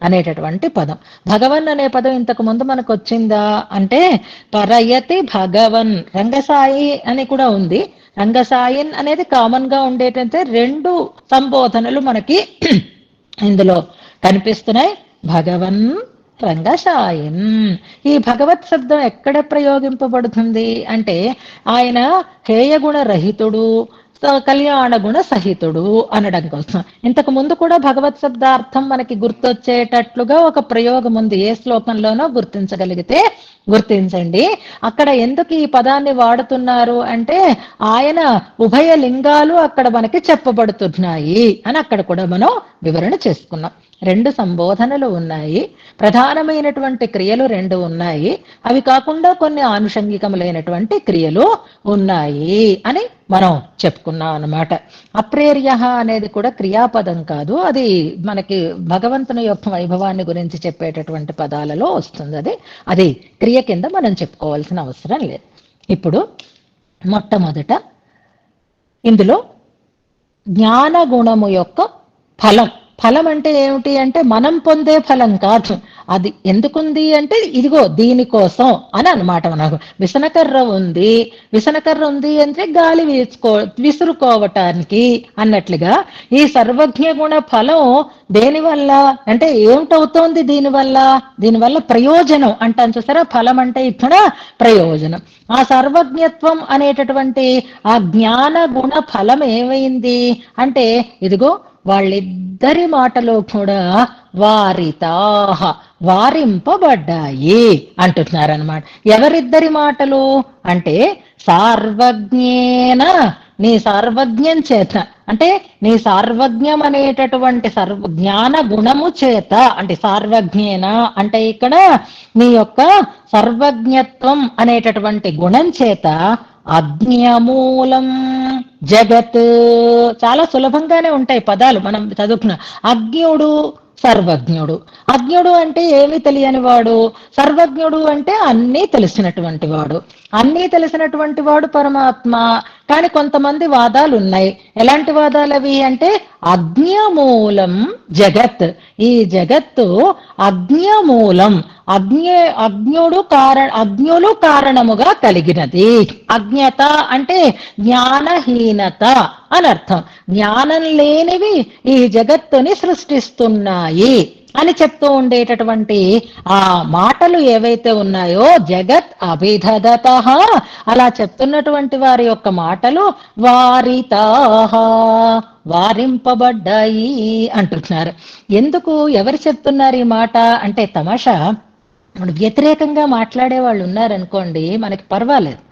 అనేటటువంటి పదం. భగవన్ అనే పదం ఇంతకు ముందు మనకు వచ్చిందా అంటే, పరయతి భగవన్. రంగసాయి అని కూడా ఉంది. రంగసాయన్ అనేది కామన్ గా ఉండేటంటే 2 సంబోధనలు మనకి ఇందులో కనిపిస్తున్నాయి. భగవన్, రంగసాయన్. ఈ భగవత్ శబ్దం ఎక్కడ ప్రయోగింపబడుతుంది అంటే, ఆయన హేయగుణ రహితుడు, కళ్యాణ గుణ సహితుడు అనడం కోసం. ఇంతకు ముందు కూడా భగవత్ శబ్దార్థం మనకి గుర్తొచ్చేటట్లుగా ఒక ప్రయోగం ఉంది. ఏ శ్లోకంలోనో గుర్తించగలిగితే గుర్తించండి. అక్కడ ఎందుకు ఈ పదాన్ని వాడుతున్నారు అంటే, ఆయన ఉభయ లింగాలు అక్కడ మనకి చెప్పబడుతున్నాయి అని అక్కడ కూడా మనం వివరణ చేసుకున్నాం. 2 సంబోధనలు ఉన్నాయి, ప్రధానమైనటువంటి క్రియలు 2 ఉన్నాయి. అవి కాకుండా కొన్ని ఆనుషంగికములైనటువంటి క్రియలు ఉన్నాయి అని మనం చెప్పుకున్నాం అన్నమాట. అప్రేర్య అనేది కూడా క్రియాపదం కాదు, అది మనకి భగవంతుని యొక్క వైభవాన్ని గురించి చెప్పేటటువంటి పదాలలో వస్తుంది. అది క్రియ కింద మనం చెప్పుకోవాల్సిన అవసరం లేదు. ఇప్పుడు మొట్టమొదట ఇందులో జ్ఞానగుణము యొక్క ఫలం ఫలం అంటే ఏమిటి అంటే మనం పొందే ఫలం కాదు. అది ఎందుకుంది అంటే ఇదిగో దీనికోసం అని అన్నమాట. మనకు విసనకర్ర ఉంది అంటే గాలి విసురుకోవటానికి అన్నట్లుగా ఈ సర్వజ్ఞ గుణ ఫలం దేనివల్ల అంటే ఏమిటవుతోంది దీనివల్ల ప్రయోజనం అంటాను చూసారా. ఫలం అంటే ఇక్కడ ప్రయోజనం. ఆ సర్వజ్ఞత్వం అనేటటువంటి ఆ జ్ఞాన గుణ ఫలం ఏమైంది అంటే ఇదిగో వాళ్ళిద్దరి మాటలో కూడా వారితాహ వారింపబడ్డాయి అంటున్నారనమాట. ఎవరిద్దరి మాటలు అంటే సార్వజ్ఞేన నీ సార్వజ్ఞం చేత అంటే నీ సార్వజ్ఞం అనేటటువంటి జ్ఞాన గుణము చేత అంటే సార్వజ్ఞేన అంటే ఇక్కడ నీ యొక్క సర్వజ్ఞత్వం అనేటటువంటి గుణం చేత అజ్ఞమూలం జగత్. చాలా సులభంగానే ఉంటాయి పదాలు మనం చదువుకున్న. అజ్ఞుడు సర్వజ్ఞుడు. అజ్ఞుడు అంటే ఏమి తెలియని వాడు, సర్వజ్ఞుడు అంటే అన్నీ తెలిసినటువంటి వాడు. అన్నీ తెలిసినటువంటి వాడు పరమాత్మ. కానీ కొంతమంది వాదాలు ఉన్నాయి. ఎలాంటి వాదాలు అవి అంటే అజ్ఞమూలం జగత్. ఈ జగత్తు అజ్ఞమూలం అజ్ఞులు కారణముగా కలిగినది. అజ్ఞత అంటే జ్ఞానహీనత అనర్థం. జ్ఞానం లేనివి ఈ జగత్తుని సృష్టిస్తున్నాయి అని చెప్తూ ఉండేటటువంటి ఆ మాటలు ఏవైతే ఉన్నాయో జగత్ అభిధదత అలా చెప్తున్నటువంటి వారి యొక్క మాటలు వారితాహ వారింపబడ్డాయి అంటున్నారు. ఎందుకు ఎవరు చెప్తున్నారు ఈ మాట అంటే తమాషా వ్యతిరేకంగా మాట్లాడే వాళ్ళు ఉన్నారనుకోండి మనకి పర్వాలేదు.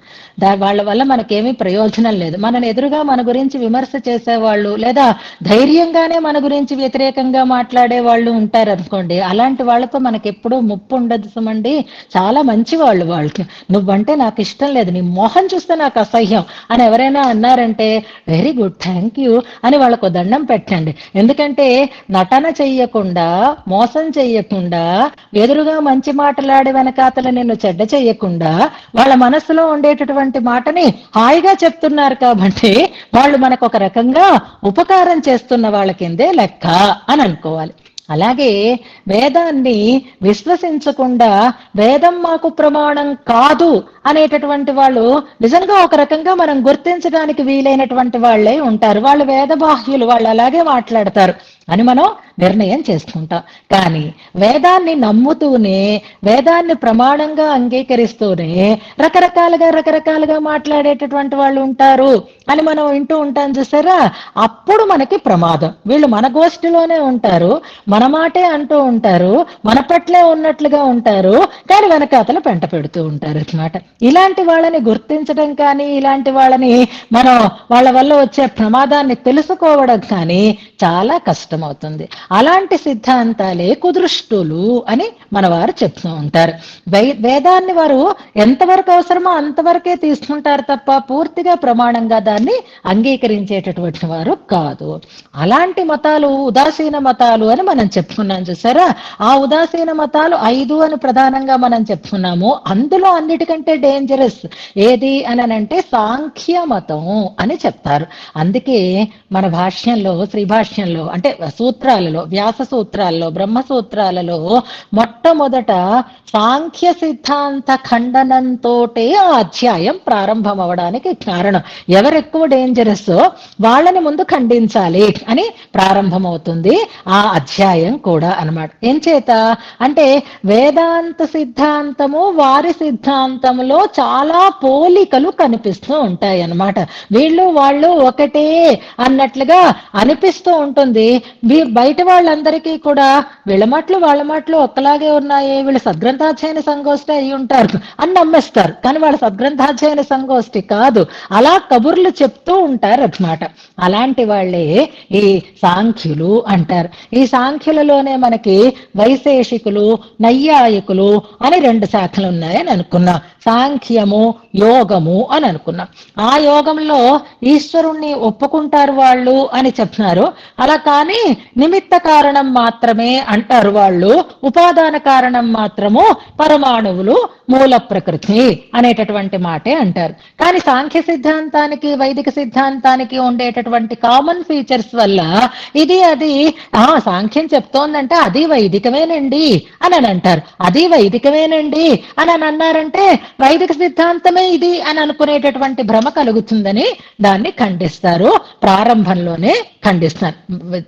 వాళ్ళ వల్ల మనకేమీ ప్రయోజనం లేదు. మనని ఎదురుగా మన గురించి విమర్శ చేసేవాళ్ళు లేదా ధైర్యంగానే మన గురించి వ్యతిరేకంగా మాట్లాడే వాళ్ళు ఉంటారు అనుకోండి. అలాంటి వాళ్ళతో మనకి ఎప్పుడూ ముప్పు ఉండదు సుమండి. చాలా మంచి వాళ్ళకి నువ్వంటే నాకు ఇష్టం లేదు, నీ మొహం చూస్తే నాకు అసహ్యం అని ఎవరైనా అన్నారంటే వెరీ గుడ్ థ్యాంక్ యూ అని వాళ్ళకు దండం పెట్టండి. ఎందుకంటే నటన చెయ్యకుండా మోసం చెయ్యకుండా ఎదురుగా మంచి మాట్లాడి వెనకాతల నిన్ను చెడ్డ చెయ్యకుండా వాళ్ళ మనసులో ఉండేటటువంటి మాటని హాయిగా చెప్తున్నారు కాబట్టి వాళ్ళు మనకు ఒక రకంగా ఉపకారం చేస్తున్న వాళ్ళ కిందే లెక్క అని అనుకోవాలి. అలాగే వేదాన్ని విశ్వసించకుండా వేదం మాకు ప్రమాణం కాదు అనేటటువంటి వాళ్ళు నిజంగా ఒక రకంగా మనం గుర్తించడానికి వీలైనటువంటి వాళ్ళే ఉంటారు. వాళ్ళు వేదబాహ్యులు, వాళ్ళు అలాగే మాట్లాడతారు అని మనం నిర్ణయం చేసుకుంటాం. కానీ వేదాన్ని నమ్ముతూనే వేదాన్ని ప్రమాణంగా అంగీకరిస్తూనే రకరకాలుగా మాట్లాడేటటువంటి వాళ్ళు ఉంటారు అని మనం వింటూ ఉంటాం చూసారా. అప్పుడు మనకి ప్రమాదం. వీళ్ళు మన గోష్ఠిలోనే ఉంటారు, మన మాటే అంటూ ఉంటారు, మన పట్లే ఉన్నట్లుగా ఉంటారు, కానీ వెనకాతల పెంట పెడుతూ ఉంటారు అన్నమాట. ఇలాంటి వాళ్ళని గుర్తించడం కానీ ఇలాంటి వాళ్ళని మనం వాళ్ళ వల్ల వచ్చే ప్రమాదాన్ని తెలుసుకోవడం కానీ చాలా కష్టమవుతుంది. అలాంటి సిద్ధాంతాలే కుదృష్టులు అని మన వారు చెప్తూ ఉంటారు. వేదాన్ని వారు ఎంతవరకు అవసరమో అంతవరకే తీసుకుంటారు తప్ప పూర్తిగా ప్రమాణంగా దాన్ని అంగీకరించేటటువంటి వారు కాదు. అలాంటి మతాలు ఉదాసీన మతాలు అని మనం చెప్పుకున్నాం చూసారా. ఆ ఉదాసీన మతాలు 5 అని ప్రధానంగా మనం చెప్పుకున్నాము. అందులో అన్నిటికంటే డేంజరస్ ఏది అని అంటే సాంఖ్య మతం అని చెప్తారు. అందుకే మన భాష్యంలో శ్రీ భాష్యంలో అంటే సూత్రాలలో వ్యాస సూత్రాల్లో బ్రహ్మ సూత్రాలలో మొట్టమొదట సాంఖ్య సిద్ధాంత ఖండనంతోటే ఆ అధ్యాయం ప్రారంభం అవడానికి కారణం. ఎవరెక్కువ డేంజరస్ వాళ్ళని ముందు ఖండించాలి అని ప్రారంభమవుతుంది ఆ అధ్యాయం కూడా అన్నమాట. ఏం చేత అంటే వేదాంత సిద్ధాంతము వారి సిద్ధాంతంలో చాలా పోలికలు కనిపిస్తూ ఉంటాయి అన్నమాట. వీళ్ళు వాళ్ళు ఒకటే అన్నట్లుగా అనిపిస్తూ ఉంటుంది. బయట వాళ్ళందరికీ కూడా వీళ్ళ మాటలు వాళ్ళ మాటలు ఒక్కలాగే ఉన్నాయి, వీళ్ళు సద్గ్రంథాధ్యయన సంగోష్ఠి అయి ఉంటారు అని నమ్మేస్తారు. కానీ వాళ్ళ సద్గ్రంథాధ్యయన సంగోష్ఠి కాదు, అలా కబుర్లు చెప్తూ ఉంటారు అన్నమాట. అలాంటి వాళ్ళే ఈ సాంఖ్యులు అంటారు. ఈ సాంఖ్యులలోనే మనకి వైశేషికులు నైయాయికులు అని 2 శాఖలు ఉన్నాయని అనుకున్నాం. సాంఖ్యము యోగము అని అనుకున్నాం. ఆ యోగంలో ఈశ్వరుణ్ణి ఒప్పుకుంటారు వాళ్ళు అని చెప్తున్నారు. అలా కానీ నిమిత్త కారణం మాత్రమే అంటారు వాళ్ళు, ఉపాదాన కారణం మాత్రము పరమాణువులు మూల ప్రకృతి అనేటటువంటి మాటే అంటారు. కానీ సాంఖ్య సిద్ధాంతానికి వైదిక సిద్ధాంతానికి ఉండేటటువంటి కామన్ ఫీచర్స్ వల్ల ఇది అది సాంఖ్యం చెప్తోందంటే అది వైదికమేనండి అని అంటారు. అది వైదికమేనండి అని అన్నారంటే వైదిక సిద్ధాంతమే ఇది అని అనుకునేటటువంటి భ్రమ కలుగుతుందని దాన్ని ఖండిస్తారు. ప్రారంభంలోనే ఖండిస్తారు.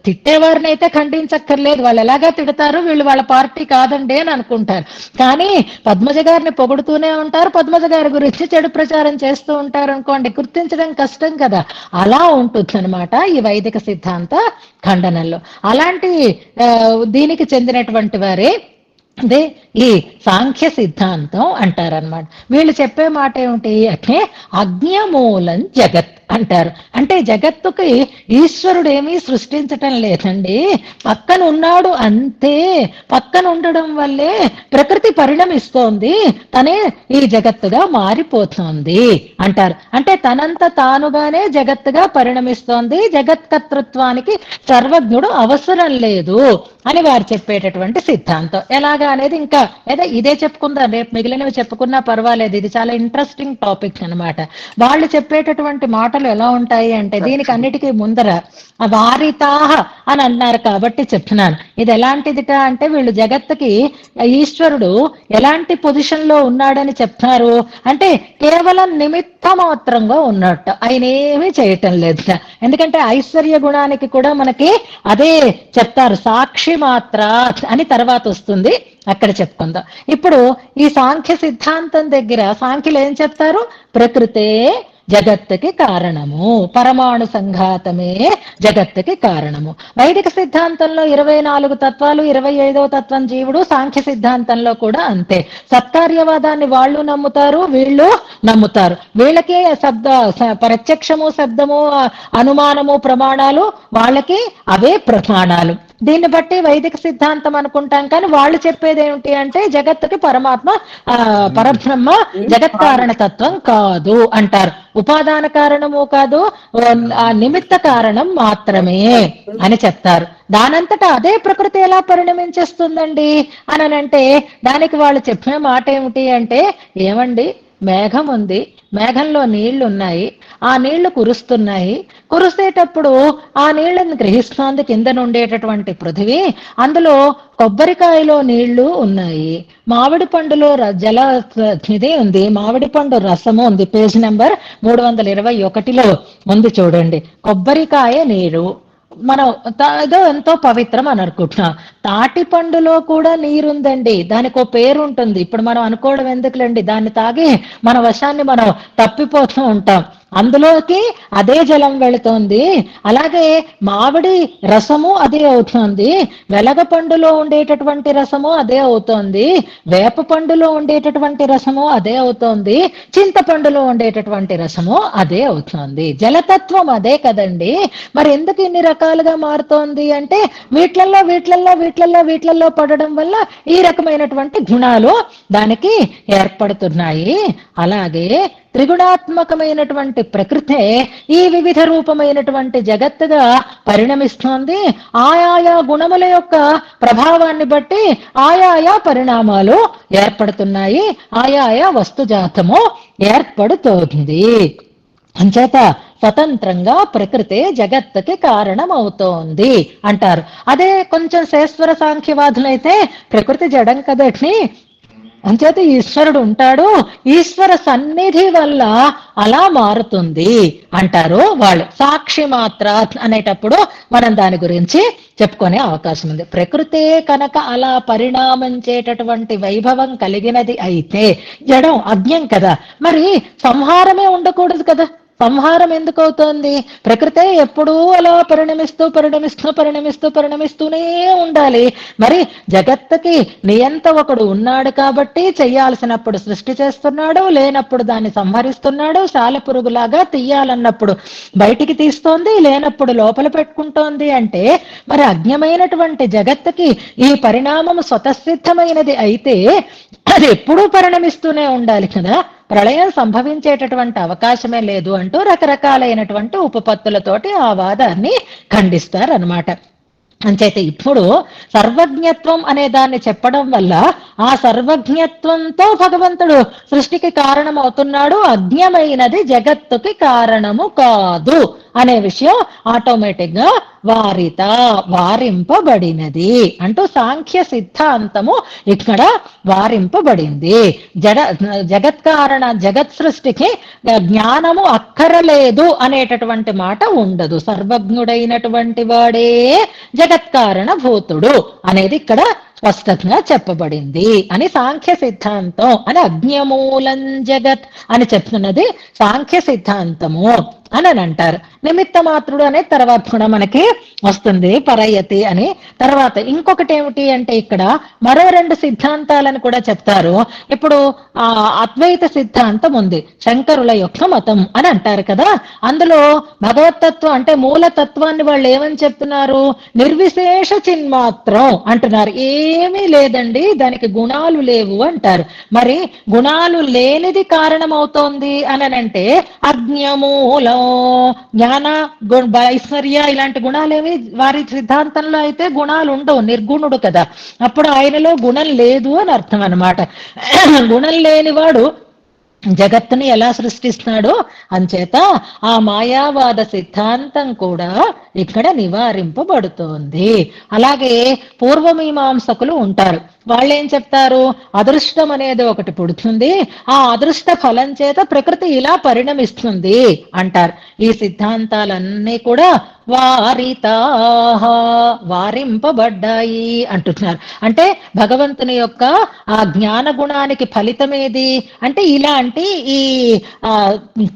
తిట్టేవారిని అయితే ఖండించక్కర్లేదు, వాళ్ళు ఎలాగా తిడతారు, వీళ్ళు వాళ్ళ పార్టీ కాదండి అని అనుకుంటారు. కానీ పద్మజ గారిని పొగుడుతూనే ఉంటారు, పద్మజ గారి గురించి చెడు ప్రచారం చేస్తూ ఉంటారు అనుకోండి, గుర్తించడం కష్టం కదా. అలా ఉంటుంది అనమాట ఈ వైదిక సిద్ధాంత ఖండనలో. అలాంటి దీనికి చెందినటువంటి వారే అదే ఈ సాంఖ్య సిద్ధాంతం అంటారనమాట. వీళ్ళు చెప్పే మాట ఏమిటి అంటే అజ్ఞమూలం జగత్ అంటారు. అంటే జగత్తుకి ఈశ్వరుడు ఏమీ సృష్టించటం లేదండి, పక్కన ఉన్నాడు అంతే. పక్కన ఉండడం వల్లే ప్రకృతి పరిణమిస్తోంది, తనే ఈ జగత్తుగా మారిపోతుంది అంటారు. అంటే తనంత తానుగానే జగత్తుగా పరిణమిస్తోంది, జగత్కర్తృత్వానికి సర్వజ్ఞుడు అవసరం లేదు అని వారు చెప్పేటటువంటి సిద్ధాంతం. ఎలాగా అనేది ఇంకా ఇదే చెప్పుకుందాం, రేపు మిగిలినవి చెప్పుకున్నా పర్వాలేదు. ఇది చాలా ఇంట్రెస్టింగ్ టాపిక్ అన్నమాట. వాళ్ళు చెప్పేటటువంటి మాటలు ఎలా ఉంటాయి అంటే దీనికి అన్నిటికీ ముందర వారితాహ అని అన్నారు కాబట్టి చెప్తున్నాను. ఇది ఎలాంటిదిట అంటే వీళ్ళు జగత్తుకి ఈశ్వరుడు ఎలాంటి పొజిషన్ లో ఉన్నాడని చెప్తున్నారు అంటే కేవలం నిమిత్త మాత్రంగా ఉన్నట్టు, ఆయన ఏమీ చేయటం లేదు. ఎందుకంటే ఐశ్వర్య గుణానికి కూడా మనకి అదే చెప్తారు, సాక్షి మాత్ర అని తర్వాత వస్తుంది, అక్కడ చెప్పుకుందాం. ఇప్పుడు ఈ సాంఖ్య సిద్ధాంతం దగ్గర సాంఖ్యులు ఏం చెప్తారు, ప్రకృతే జగత్తుకి కారణము, పరమాణు సంఘాతమే జగత్తుకి కారణము. వైదిక సిద్ధాంతంలో 24 తత్వాలు, 25వ తత్వం జీవుడు. సాంఖ్య సిద్ధాంతంలో కూడా అంతే. సత్కార్యవాదాన్ని వాళ్ళు నమ్ముతారు, వీళ్ళు నమ్ముతారు. వీళ్ళకే ప్రత్యక్షము, శబ్దము, అనుమానము ప్రమాణాలు, వాళ్ళకి అవే ప్రమాణాలు. దీన్ని బట్టి వైదిక సిద్ధాంతం అనుకుంటాం. కానీ వాళ్ళు చెప్పేది ఏమిటి అంటే జగత్తుకి పరమాత్మ పరబ్రహ్మ జగత్కారణ తత్వం కాదు అంటారు. ఉపాదాన కారణము కాదు, ఆ నిమిత్త కారణం మాత్రమే అని చెప్తారు. దానంతటా అదే ప్రకృతి ఎలా పరిణమించేస్తుందండి అని అంటే దానికి వాళ్ళు చెప్పే మాట ఏమిటి అంటే, ఏమండి మేఘం ఉంది, మేఘంలో నీళ్లు ఉన్నాయి, ఆ నీళ్లు కురుస్తున్నాయి, కురిసేటప్పుడు ఆ నీళ్లను గ్రహిస్తోంది కింద ఉండేటటువంటి పృథివీ. అందులో కొబ్బరికాయలో నీళ్లు ఉన్నాయి, మామిడి పండులో జల ఇది ఉంది, మామిడి పండు రసము ఉంది. పేజ్ నెంబర్ 321లో ఉంది చూడండి. కొబ్బరికాయ నీరు మనం ఏదో ఎంతో పవిత్రం అని అనుకుంటున్నాం. తాటి పండులో కూడా నీరుందండి, దానికి ఒక పేరు ఉంటుంది. ఇప్పుడు మనం అనుకోవడం ఎందుకులేండి, దాన్ని తాగి మన వశాన్ని మనం తప్పిపోతూ ఉంటాం. అందులోకి అదే జలం వెళుతోంది. అలాగే మామిడి రసము అదే అవుతోంది, వెలగ పండులో ఉండేటటువంటి రసము అదే అవుతోంది, వేప పండులో ఉండేటటువంటి రసము అదే అవుతోంది, చింతపండులో ఉండేటటువంటి రసము అదే అవుతోంది. జలతత్వం అదే కదండి. మరి ఎందుకు ఇన్ని రకాలుగా మారుతోంది అంటే వీట్లల్లో వీట్లల్లో వీట్లల్లో వీట్లల్లో పడడం వల్ల ఈ రకమైనటువంటి గుణాలు దానికి ఏర్పడుతున్నాయి. అలాగే త్రిగుణాత్మకమైనటువంటి ప్రకృతే ఈ వివిధ రూపమైనటువంటి జగత్తుగా పరిణమిస్తోంది. ఆయా గుణముల యొక్క ప్రభావాన్ని బట్టి ఆయా పరిణామాలు ఏర్పడుతున్నాయి, ఆయా వస్తుజాతము ఏర్పడుతోంది. అంచేత స్వతంత్రంగా ప్రకృతే జగత్తుకి కారణం అవుతోంది అంటారు. అదే కొంచెం శేశ్వర సాంఖ్యవాదులైతే ప్రకృతి జడం కదటి, అంచేత ఈశ్వరుడు ఉంటాడు, ఈశ్వర సన్నిధి వల్ల అలా మారుతుంది అంటారు వాళ్ళు. సాక్షి మాత్ర అనేటప్పుడు మనం దాని గురించి చెప్పుకునే అవకాశం ఉంది. ప్రకృతే కనుక అలా పరిణామించేటటువంటి వైభవం కలిగినది అయితే జడం అజ్ఞం కదా, మరి సంహారమే ఉండకూడదు కదా. సంహారం ఎందుకు అవుతోంది? ప్రకృతే ఎప్పుడూ అలా పరిణమిస్తూనే ఉండాలి. మరి జగత్తుకి నియంత ఒకడు ఉన్నాడు కాబట్టి చెయ్యాల్సినప్పుడు సృష్టి చేస్తున్నాడు, లేనప్పుడు దాన్ని సంహరిస్తున్నాడు. సాలెపురుగులాగా తీయాలన్నప్పుడు బయటికి తీస్తోంది, లేనప్పుడు లోపల పెట్టుకుంటోంది. అంటే మరి అజ్ఞమైనటువంటి జగత్తుకి ఈ పరిణామం స్వతసిద్ధమైనది అయితే అది ఎప్పుడూ పరిణమిస్తూనే ఉండాలి కదా. ప్రళయం సంభవించేటటువంటి అవకాశమే లేదు అంటూ రకరకాలైనటువంటి ఉపపత్తులతోటి ఆ వాదాన్ని ఖండిస్తారు అన్నమాట. అంచేతే ఇప్పుడు సర్వజ్ఞత్వం అనే దాన్ని చెప్పడం వల్ల ఆ సర్వజ్ఞత్వంతో భగవంతుడు సృష్టికి కారణం అవుతున్నాడు, అజ్ఞమైనది జగత్తుకి కారణము కాదు అనే విషయం ఆటోమేటిక్ గా వారింపబడినది అంటూ సాంఖ్య సిద్ధాంతము ఇక్కడ వారింపబడింది. జగత్ సృష్టికి జ్ఞానము అక్కరలేదు అనేటటువంటి మాట ఉండదు. సర్వజ్ఞుడైనటువంటి వాడే జగత్కారణ భూతుడు అనేది ఇక్కడ స్పష్టంగా చెప్పబడింది అని సాంఖ్య సిద్ధాంతం అని అజ్ఞమూలం జగత్ అని చెప్తున్నది సాంఖ్య సిద్ధాంతము అని అంటారు. నిమిత్త మాత్రుడు అనే తర్వాత కూడా మనకి వస్తుంది పరయతి అని. తర్వాత ఇంకొకటి ఏమిటి అంటే ఇక్కడ మరో రెండు సిద్ధాంతాలను కూడా చెప్తారు. ఇప్పుడు అద్వైత సిద్ధాంతం ఉంది, శంకరుల యొక్క మతం అని అంటారు కదా. అందులో భగవతత్వం అంటే మూలతత్వాన్ని వాళ్ళు ఏమని చెప్తున్నారు, నిర్విశేష చిన్మాత్రం అంటున్నారు. ఏమీ లేదండి, దానికి గుణాలు లేవు అంటారు. మరి గుణాలు లేనిది కారణమవుతోంది అని అంటే అజ్ఞమూలం, జ్ఞాన ఐశ్వర్య ఇలాంటి గుణాలేమి వారి సిద్ధాంతంలో అయితే గుణాలు ఉండవు, నిర్గుణుడు కదా. అప్పుడు ఆయనలో గుణం లేదు అని అర్థం అన్నమాట. గుణం లేనివాడు జగత్తుని ఎలా సృష్టిస్తున్నాడో అంచేత ఆ మాయావాద సిద్ధాంతం కూడా ఇక్కడ నివారింపబడుతోంది. అలాగే పూర్వమీమాంసకులు ఉంటారు, వాళ్ళేం చెప్తారు, అదృష్టం అనేది ఒకటి పుడుతుంది, ఆ అదృష్ట ఫలం చేత ప్రకృతి ఇలా పరిణమిస్తుంది అంటారు. ఈ సిద్ధాంతాలన్నీ కూడా వారింపబడ్డాయి అంటున్నారు. అంటే భగవంతుని యొక్క ఆ జ్ఞాన గుణానికి ఫలితమేది అంటే ఇలాంటి ఈ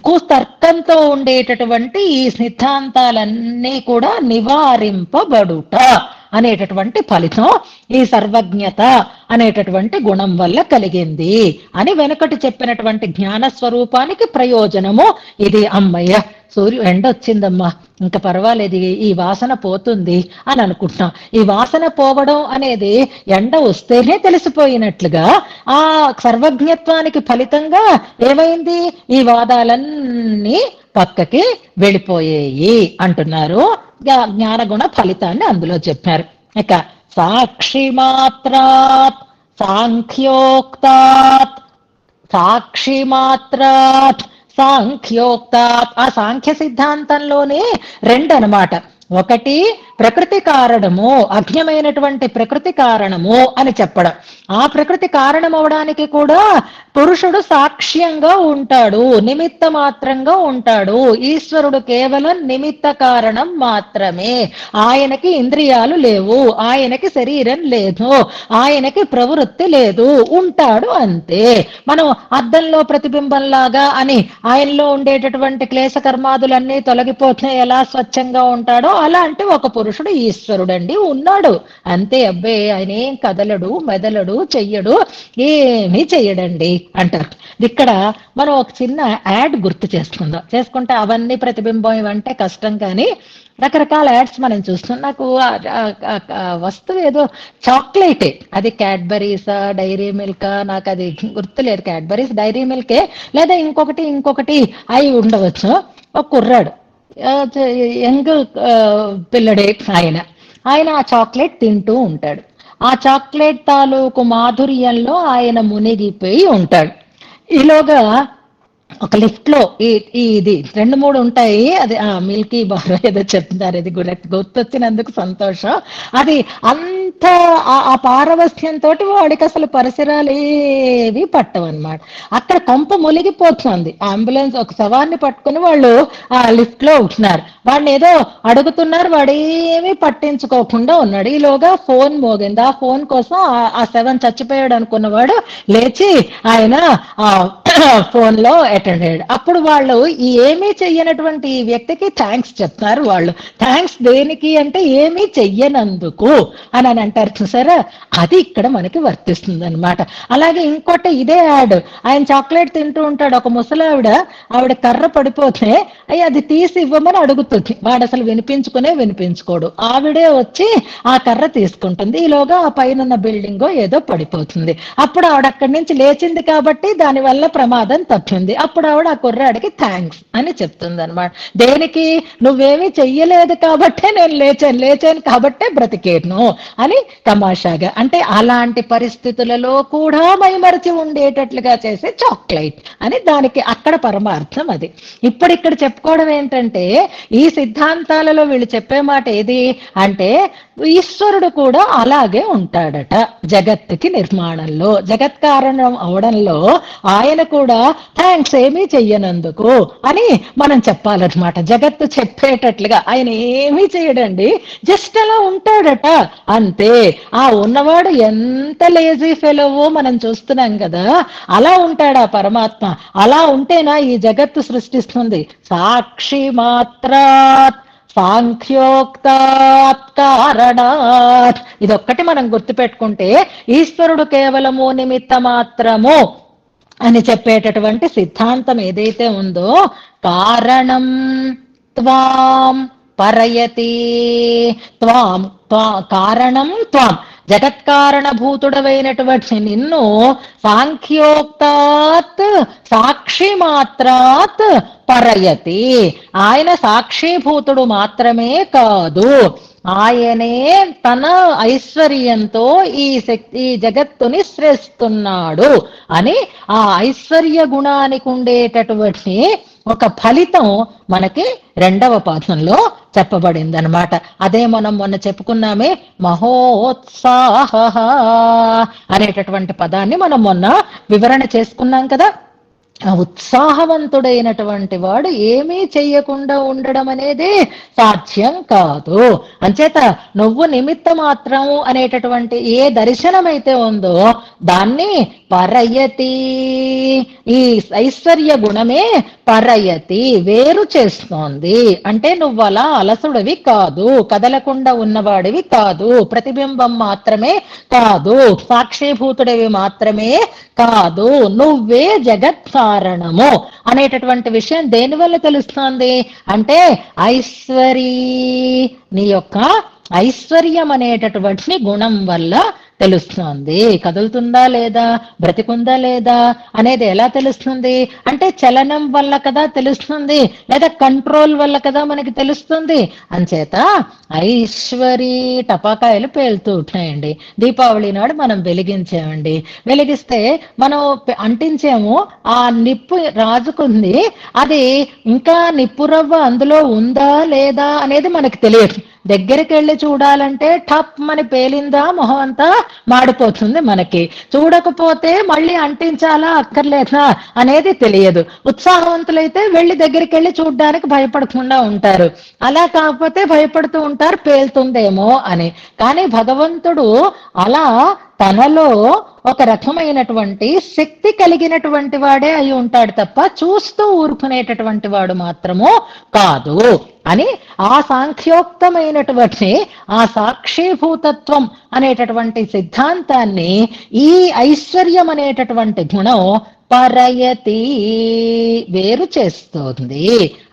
కుతర్కంతో ఉండేటటువంటి ఈ సిద్ధాంతాలన్నీ కూడా నివారింపబడుట అనేటటువంటి ఫలితం ఈ సర్వజ్ఞత అనేటటువంటి గుణం వల్ల కలిగింది అని వెనకటి చెప్పినటువంటి జ్ఞాన స్వరూపానికి ప్రయోజనము ఇది. అమ్మయ్య ఎండ వచ్చిందమ్మా, ఇంకా పర్వాలేదు, ఈ వాసన పోతుంది అని అనుకుంటున్నాం. ఈ వాసన పోవడం అనేది ఎండ వస్తేనే తెలిసిపోయినట్లుగా ఆ సర్వజ్ఞత్వానికి ఫలితంగా ఏమైంది, ఈ వాదాలన్నీ పక్కకి వెళ్ళిపోయేయి అంటున్నారు. జ్ఞానగుణ ఫలితాన్ని అందులో చెప్పారు. ఇక సాక్షి మాత్రాత్ సాంఖ్యోక్తాత్, సాక్షి మాత్రాత్ సాంఖ్యోక్తాత్, ఆ సాంఖ్య సిద్ధాంతంలోనే రెండు అన్నమాట. ఒకటి ప్రకృతి కారణము, అజ్ఞమైనటువంటి ప్రకృతి కారణము అని చెప్పడం. ఆ ప్రకృతి కారణం అవడానికి కూడా పురుషుడు సాక్ష్యంగా ఉంటాడు, నిమిత్త మాత్రంగా ఉంటాడు. ఈశ్వరుడు కేవలం నిమిత్త కారణం మాత్రమే. ఆయనకి ఇంద్రియాలు లేవు, ఆయనకి శరీరం లేదు, ఆయనకి ప్రవృత్తి లేదు, ఉంటాడు అంతే. మనం అద్దంలో ప్రతిబింబంలాగా అని ఆయనలో ఉండేటటువంటి క్లేశ కర్మాదులన్నీ తొలగిపోతే ఎలా స్వచ్ఛంగా ఉంటాడో అలాంటి ఒక పురుషుడు ఈశ్వరుడండి ఉన్నాడు అంతే. అబ్బే ఆయన ఏం కదలడు, మెదలడు, చెయ్యడు, ఏమీ చెయ్యడండి అంటారు. ఇక్కడ మనం ఒక చిన్న యాడ్ గుర్తు చేసుకుంటే అవన్నీ ప్రతిబింబం ఇవంటే కష్టం, కానీ రకరకాల యాడ్స్ మనం చూస్తున్నాం. నాకు వస్తువు ఏదో చాక్లెటే, అది క్యాడ్బరీసా డైరీ మిల్కా నాకు అది గుర్తులేదు. క్యాడ్బరీస్ డైరీ మిల్కే లేదా ఇంకొకటి అయి ఉండవచ్చు. ఒక కుర్రాడు యంగ్ పిల్లడే ఆయన ఆ చాక్లెట్ తింటూ ఉంటాడు. ఆ చాక్లెట్ తాలూకు మాధుర్యంలో ఆయన మునిగిపోయి ఉంటాడు. ఈలోగా ఒక లిఫ్ట్ లో ఇది 2-3 ఉంటాయి, అది మిల్కీ బార్ ఏదో చెప్తున్నారు, ఇది గుర్తొచ్చినందుకు సంతోషం. అది అంత ఆ పారవస్యంతో వాడికి అసలు పరిసరాలు ఏవి పట్టవన్నమాట. అక్కడ కొంప మునిగిపోతుంది. అంబులెన్స్ ఒక శవాన్ని పట్టుకుని వాళ్ళు ఆ లిఫ్ట్ లో ఉంటున్నారు, వాడిని ఏదో అడుగుతున్నారు, వాడేమీ పట్టించుకోకుండా ఉన్నాడు. ఈలోగా ఫోన్ మోగింది. ఆ ఫోన్ కోసం ఆ శవం చచ్చిపోయాడు అనుకున్నవాడు లేచి ఆయన ఫోన్ లో అటెండ్ అయ్యాడు. అప్పుడు వాళ్ళు ఏమీ చెయ్యనటువంటి ఈ వ్యక్తికి థ్యాంక్స్ చెప్తారు. వాళ్ళు థ్యాంక్స్ దేనికి అంటే ఏమీ చెయ్యనందుకు అని అంటారు చూసారా, అది ఇక్కడ మనకి వర్తిస్తుంది అనమాట. అలాగే ఇంకోటి ఇదే యాడ్, ఆయన చాక్లెట్ తింటూ ఉంటాడు, ఒక ఆవిడ కర్ర పడిపోతే అయ్యి అది తీసి ఇవ్వమని అడుగుతుంది, వాడు అసలు వినిపించుకోడు, ఆవిడే వచ్చి ఆ కర్ర తీసుకుంటుంది, ఈలోగా ఆ పైన బిల్డింగ్ ఏదో పడిపోతుంది. అప్పుడు ఆవిడ అక్కడి నుంచి లేచింది కాబట్టి దానివల్ల ప్రమాదం తప్పింది. అప్పుడు ఆవిడ ఆ కుర్రాడికి థ్యాంక్స్ అని చెప్తుంది అనమాట. దేనికి? నువ్వేమీ చెయ్యలేదు కాబట్టే నేను లేచాను కాబట్టే బ్రతికేను అని తమాషాగా. అంటే అలాంటి పరిస్థితులలో కూడా మైమరిచి ఉండేటట్లుగా చేసే చాక్లెట్ అని దానికి అక్కడ పరమార్థం అది. ఇప్పుడు ఇక్కడ చెప్పుకోవడం ఏంటంటే, ఈ సిద్ధాంతాలలో వీళ్ళు చెప్పే మాట ఏది అంటే, ఈశ్వరుడు కూడా అలాగే ఉంటాడట జగత్తుకి నిర్మాణంలో, జగత్ కారణం అవడంలో ఆయన కూడా థ్యాంక్స్ ఏమీ చెయ్యనందుకు అని మనం చెప్పాలన్నమాట. జగత్తు చెప్పేటట్లుగా ఆయన ఏమీ చేయడండి, జస్ట్ అలా ఉంటాడట అంతే. ఆ ఉన్నవాడు ఎంత లేజీ ఫెలోవో మనం చూస్తున్నాం కదా, అలా ఉంటాడా పరమాత్మ. అలా ఉంటేనా ఈ జగత్తు సృష్టిస్తుంది. సాక్షి మాత్రాత్ సాంఖ్యోక్తాత్ కారణాత్, ఇదొక్కటి మనం గుర్తుపెట్టుకుంటే ఈశ్వరుడు కేవలము నిమిత్త మాత్రము అని చెప్పేటటువంటి సిద్ధాంతం ఏదైతే ఉందో, కారణం త్వాం పరయతి, కారణం త్వాం, జగత్కారణభూతుడవైనటువంటి నిన్ను సాంఖ్యోక్తాత్ సాక్షి మాత్రాత్ పరయతి, ఆయన సాక్షిభూతుడు మాత్రమే కాదు, ఆయనే తన ఐశ్వర్యంతో ఈ జగత్తుని శ్రేస్తున్నాడు అని ఆ ఐశ్వర్య గుణానికి ఉండేటటువంటి ఒక ఫలితం మనకి 2వ పాఠంలో చెప్పబడింది అనమాట. అదే మనం మొన్న చెప్పుకున్నామే, మహోత్సాహ అనేటటువంటి పదాన్ని మనం మొన్న వివరణ చేసుకున్నాం కదా. ఆ ఉత్సాహవంతుడైనటువంటి వాడు ఏమీ చెయ్యకుండా ఉండడం అనేది సాధ్యం కాదు. అంచేత నువ్వు నిమిత్త మాత్రం అనేటటువంటి ఏ దర్శనమైతే ఉందో దాన్ని పరయతి, ఈ ఐశ్వర్య గుణమే పరయతి, వేరు చేస్తోంది. అంటే నువ్వు అలా అలసుడివి కాదు, కదలకుండా ఉన్నవాడివి కాదు, ప్రతిబింబం మాత్రమే కాదు, సాక్షిభూతుడివి మాత్రమే కాదు, నువ్వే జగత్ కారణము అనేటటువంటి విషయం దేనివల్ల తెలుస్తోంది అంటే, ఐశ్వరీ, నీ యొక్క ఐశ్వర్యం అనేటటువంటి గుణం వల్ల తెలుస్తోంది. కదులుతుందా లేదా, బ్రతికుందా లేదా అనేది ఎలా తెలుస్తుంది అంటే, చలనం వల్ల కదా తెలుస్తుంది, లేదా కంట్రోల్ వల్ల కదా మనకి తెలుస్తుంది. అంచేత ఐశ్వరీ, టపాకాయలు పేలుతూ ఉంటాయండి, దీపావళి నాడు మనం వెలిగించామండి, వెలిగిస్తే మనం అంటించాము, ఆ నిప్పు రాజుకుంది, అది ఇంకా నిప్పు రవ్వ అందులో ఉందా లేదా అనేది మనకి తెలియదు. దగ్గరికి వెళ్ళి చూడాలంటే టప్ మని పేలిందా, మొహం అంతా మాడిపోతుంది మనకి, చూడకపోతే మళ్ళీ అంటించాలా అక్కర్లేదా అనేది తెలియదు. ఉత్సాహవంతులైతే వెళ్ళి దగ్గరికి వెళ్ళి చూడడానికి భయపడకుండా ఉంటారు, అలా కాకపోతే భయపడుతూ ఉంటారు పేలుతుందేమో అని. కానీ భగవంతుడు అలా తనలో ఒక రకమైనటువంటి శక్తి కలిగినటువంటి వాడే అయి ఉంటాడు తప్ప చూస్తూ ఊరుకునేటటువంటి వాడు మాత్రము కాదు అని ఆ సాంఖ్యోక్తమైనటువంటి ఆ సాక్షిభూతత్వం అనేటటువంటి సిద్ధాంతాన్ని ఈ ఐశ్వర్యం అనేటటువంటి గుణం పరయతి, వేరు చేస్తోంది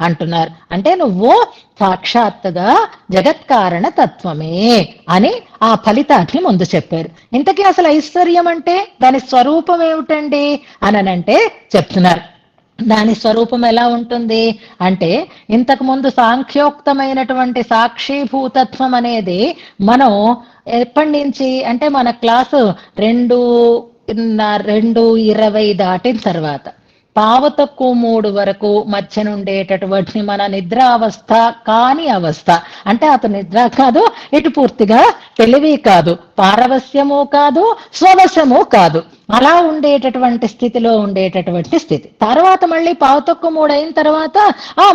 అంటున్నారు. అంటే నువ్వు సాక్షాత్తుగా జగత్కారణ తత్వమే అని ఆ ఫలితాన్ని ముందు చెప్పారు. ఇంతకీ అసలు ఐశ్వర్యం అంటే దాని స్వరూపం ఏమిటండి అనంటే చెప్తున్నారు. దాని స్వరూపం ఎలా ఉంటుంది అంటే, ఇంతకు ముందు సాంఖ్యోక్తమైనటువంటి సాక్షిభూతత్వం అనేది మనం ఎప్పటి నుంచి అంటే, మన క్లాసు 2:20 దాటిన తర్వాత పావతకు 3 వరకు మధ్య నుండేటటువంటి మన నిద్రావస్థ కాని అవస్థ, అంటే అతను నిద్ర కాదు, ఇటు పూర్తిగా తెలివి కాదు, పారవస్యము కాదు, స్వవశము కాదు, అలా ఉండేటటువంటి స్థితిలో ఉండేటటువంటి స్థితి. తర్వాత మళ్ళీ పావుతొక్కు 3 అయిన తర్వాత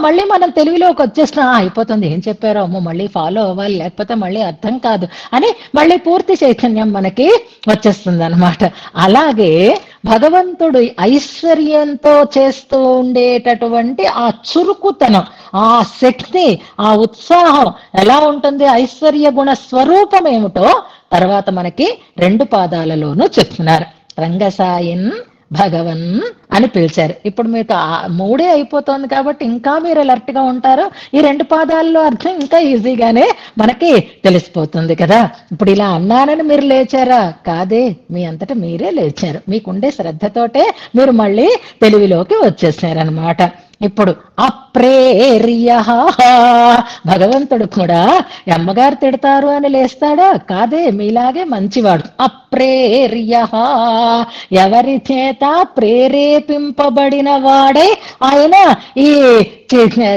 మళ్ళీ మనం తెలివిలోకి వచ్చేసిన అయిపోతుంది, ఏం చెప్పారో అమ్మో మళ్ళీ ఫాలో అవ్వాలి లేకపోతే మళ్ళీ అర్థం కాదు అని మళ్ళీ పూర్తి చైతన్యం మనకి వచ్చేస్తుంది అనమాట. అలాగే భగవంతుడు ఐశ్వర్యంతో చేస్తూ ఉండేటటువంటి ఆ చురుకుతనం, ఆ శక్తి, ఆ ఉత్సాహం ఎలా ఉంటుంది, ఐశ్వర్య గుణ స్వరూపం ఏమిటో తర్వాత మనకి 2 పాదాలలోనూ చెప్తున్నారు. రంగసాయన్ భగవన్ అని పిలిచారు. ఇప్పుడు మీకు 3 అయిపోతుంది కాబట్టి ఇంకా మీరు అలర్ట్ గా ఉంటారు. ఈ 2 పాదాల్లో అర్థం ఇంకా ఈజీగానే మనకి తెలిసిపోతుంది కదా. ఇప్పుడు ఇలా అన్నానని మీరు లేచారా? కాదే, మీ అంతటా మీరే లేచారు. మీకుండే శ్రద్ధతోటే మీరు మళ్ళీ తెలివిలోకి వచ్చేసారనమాట. ఇప్పుడు అప్రేర్య, భగవంతుడు కూడా అమ్మగారు తిడతారు అని లేస్తాడా? కాదే, మీలాగే మంచివాడు. అప్రేర్య, ఎవరి చేత ప్రేరేపింపబడిన వాడే ఆయన ఈ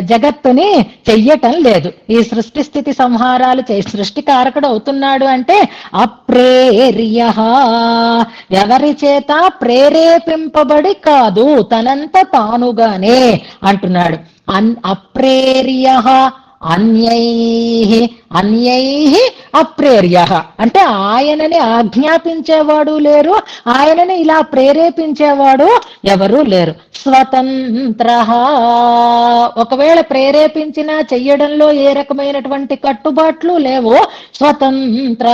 జగత్తుని చెయ్యటం లేదు. ఈ సృష్టి స్థితి సంహారాలు సృష్టి కారకుడు అవుతున్నాడు అంటే అప్రేర్య, ఎవరి చేత ప్రేరేపింపబడి కాదు, తనంత తానుగానే అంటున్నాడు. అప్రేర్య అన్యై, అన్యై అప్రేర్య అంటే ఆయనని ఆజ్ఞాపించేవాడు లేరు, ఆయనని ఇలా ప్రేరేపించేవాడు ఎవరూ లేరు. స్వతంత్ర, ఒకవేళ ప్రేరేపించినా చెయ్యడంలో ఏ రకమైనటువంటి కట్టుబాట్లు లేవు. స్వతంత్ర,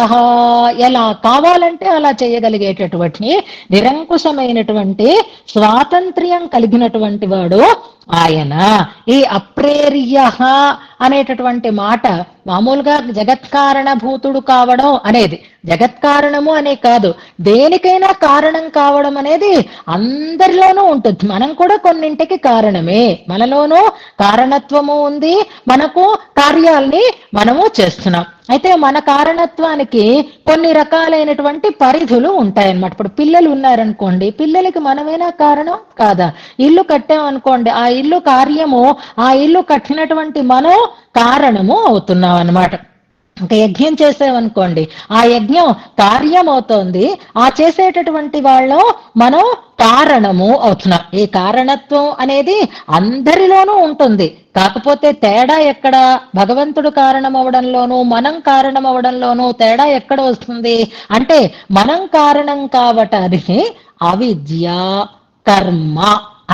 ఎలా కావాలంటే అలా చేయగలిగేటటువంటి నిరంకుశమైనటువంటి స్వాతంత్ర్యం కలిగినటువంటి వాడు ఆయన. ఈ అప్రేర్య అనేటటువంటి మాట మామూలుగా జగత్కారణభూతుడు కావడం అనేది, జగత్కారణము అనే కాదు, దేనికైనా కారణం కావడం అనేది అందరిలోనూ ఉంటుంది. మనం కూడా కొన్నింటికి కారణమే, మనలోనూ కారణత్వము ఉంది, మనకు కార్యాల్ని మనము చేస్తున్నాం. అయితే మన కారణత్వానికి కొన్ని రకాలైనటువంటి పరిధులు ఉంటాయన్నమాట. ఇప్పుడు పిల్లలు ఉన్నారనుకోండి, పిల్లలకి మనమేనా కారణం కాదా? ఇల్లు కట్టామనుకోండి, ఆ ఇల్లు కార్యము, ఆ ఇల్లు కట్టినటువంటి మనం కారణము అవుతున్నాం అన్నమాట. ఒక యజ్ఞం చేసామనుకోండి, ఆ యజ్ఞం కార్యం అవుతోంది, ఆ చేసేటటువంటి వాళ్ళు మనం కారణము అవుతున్నాం. ఈ కారణత్వం అనేది అందరిలోనూ ఉంటుంది. కాకపోతే తేడా ఎక్కడ? భగవంతుడు కారణం అవడంలోనూ మనం కారణం అవడంలోనూ తేడా ఎక్కడ వస్తుంది అంటే, మనం కారణం కావటానికి అవిద్య, కర్మ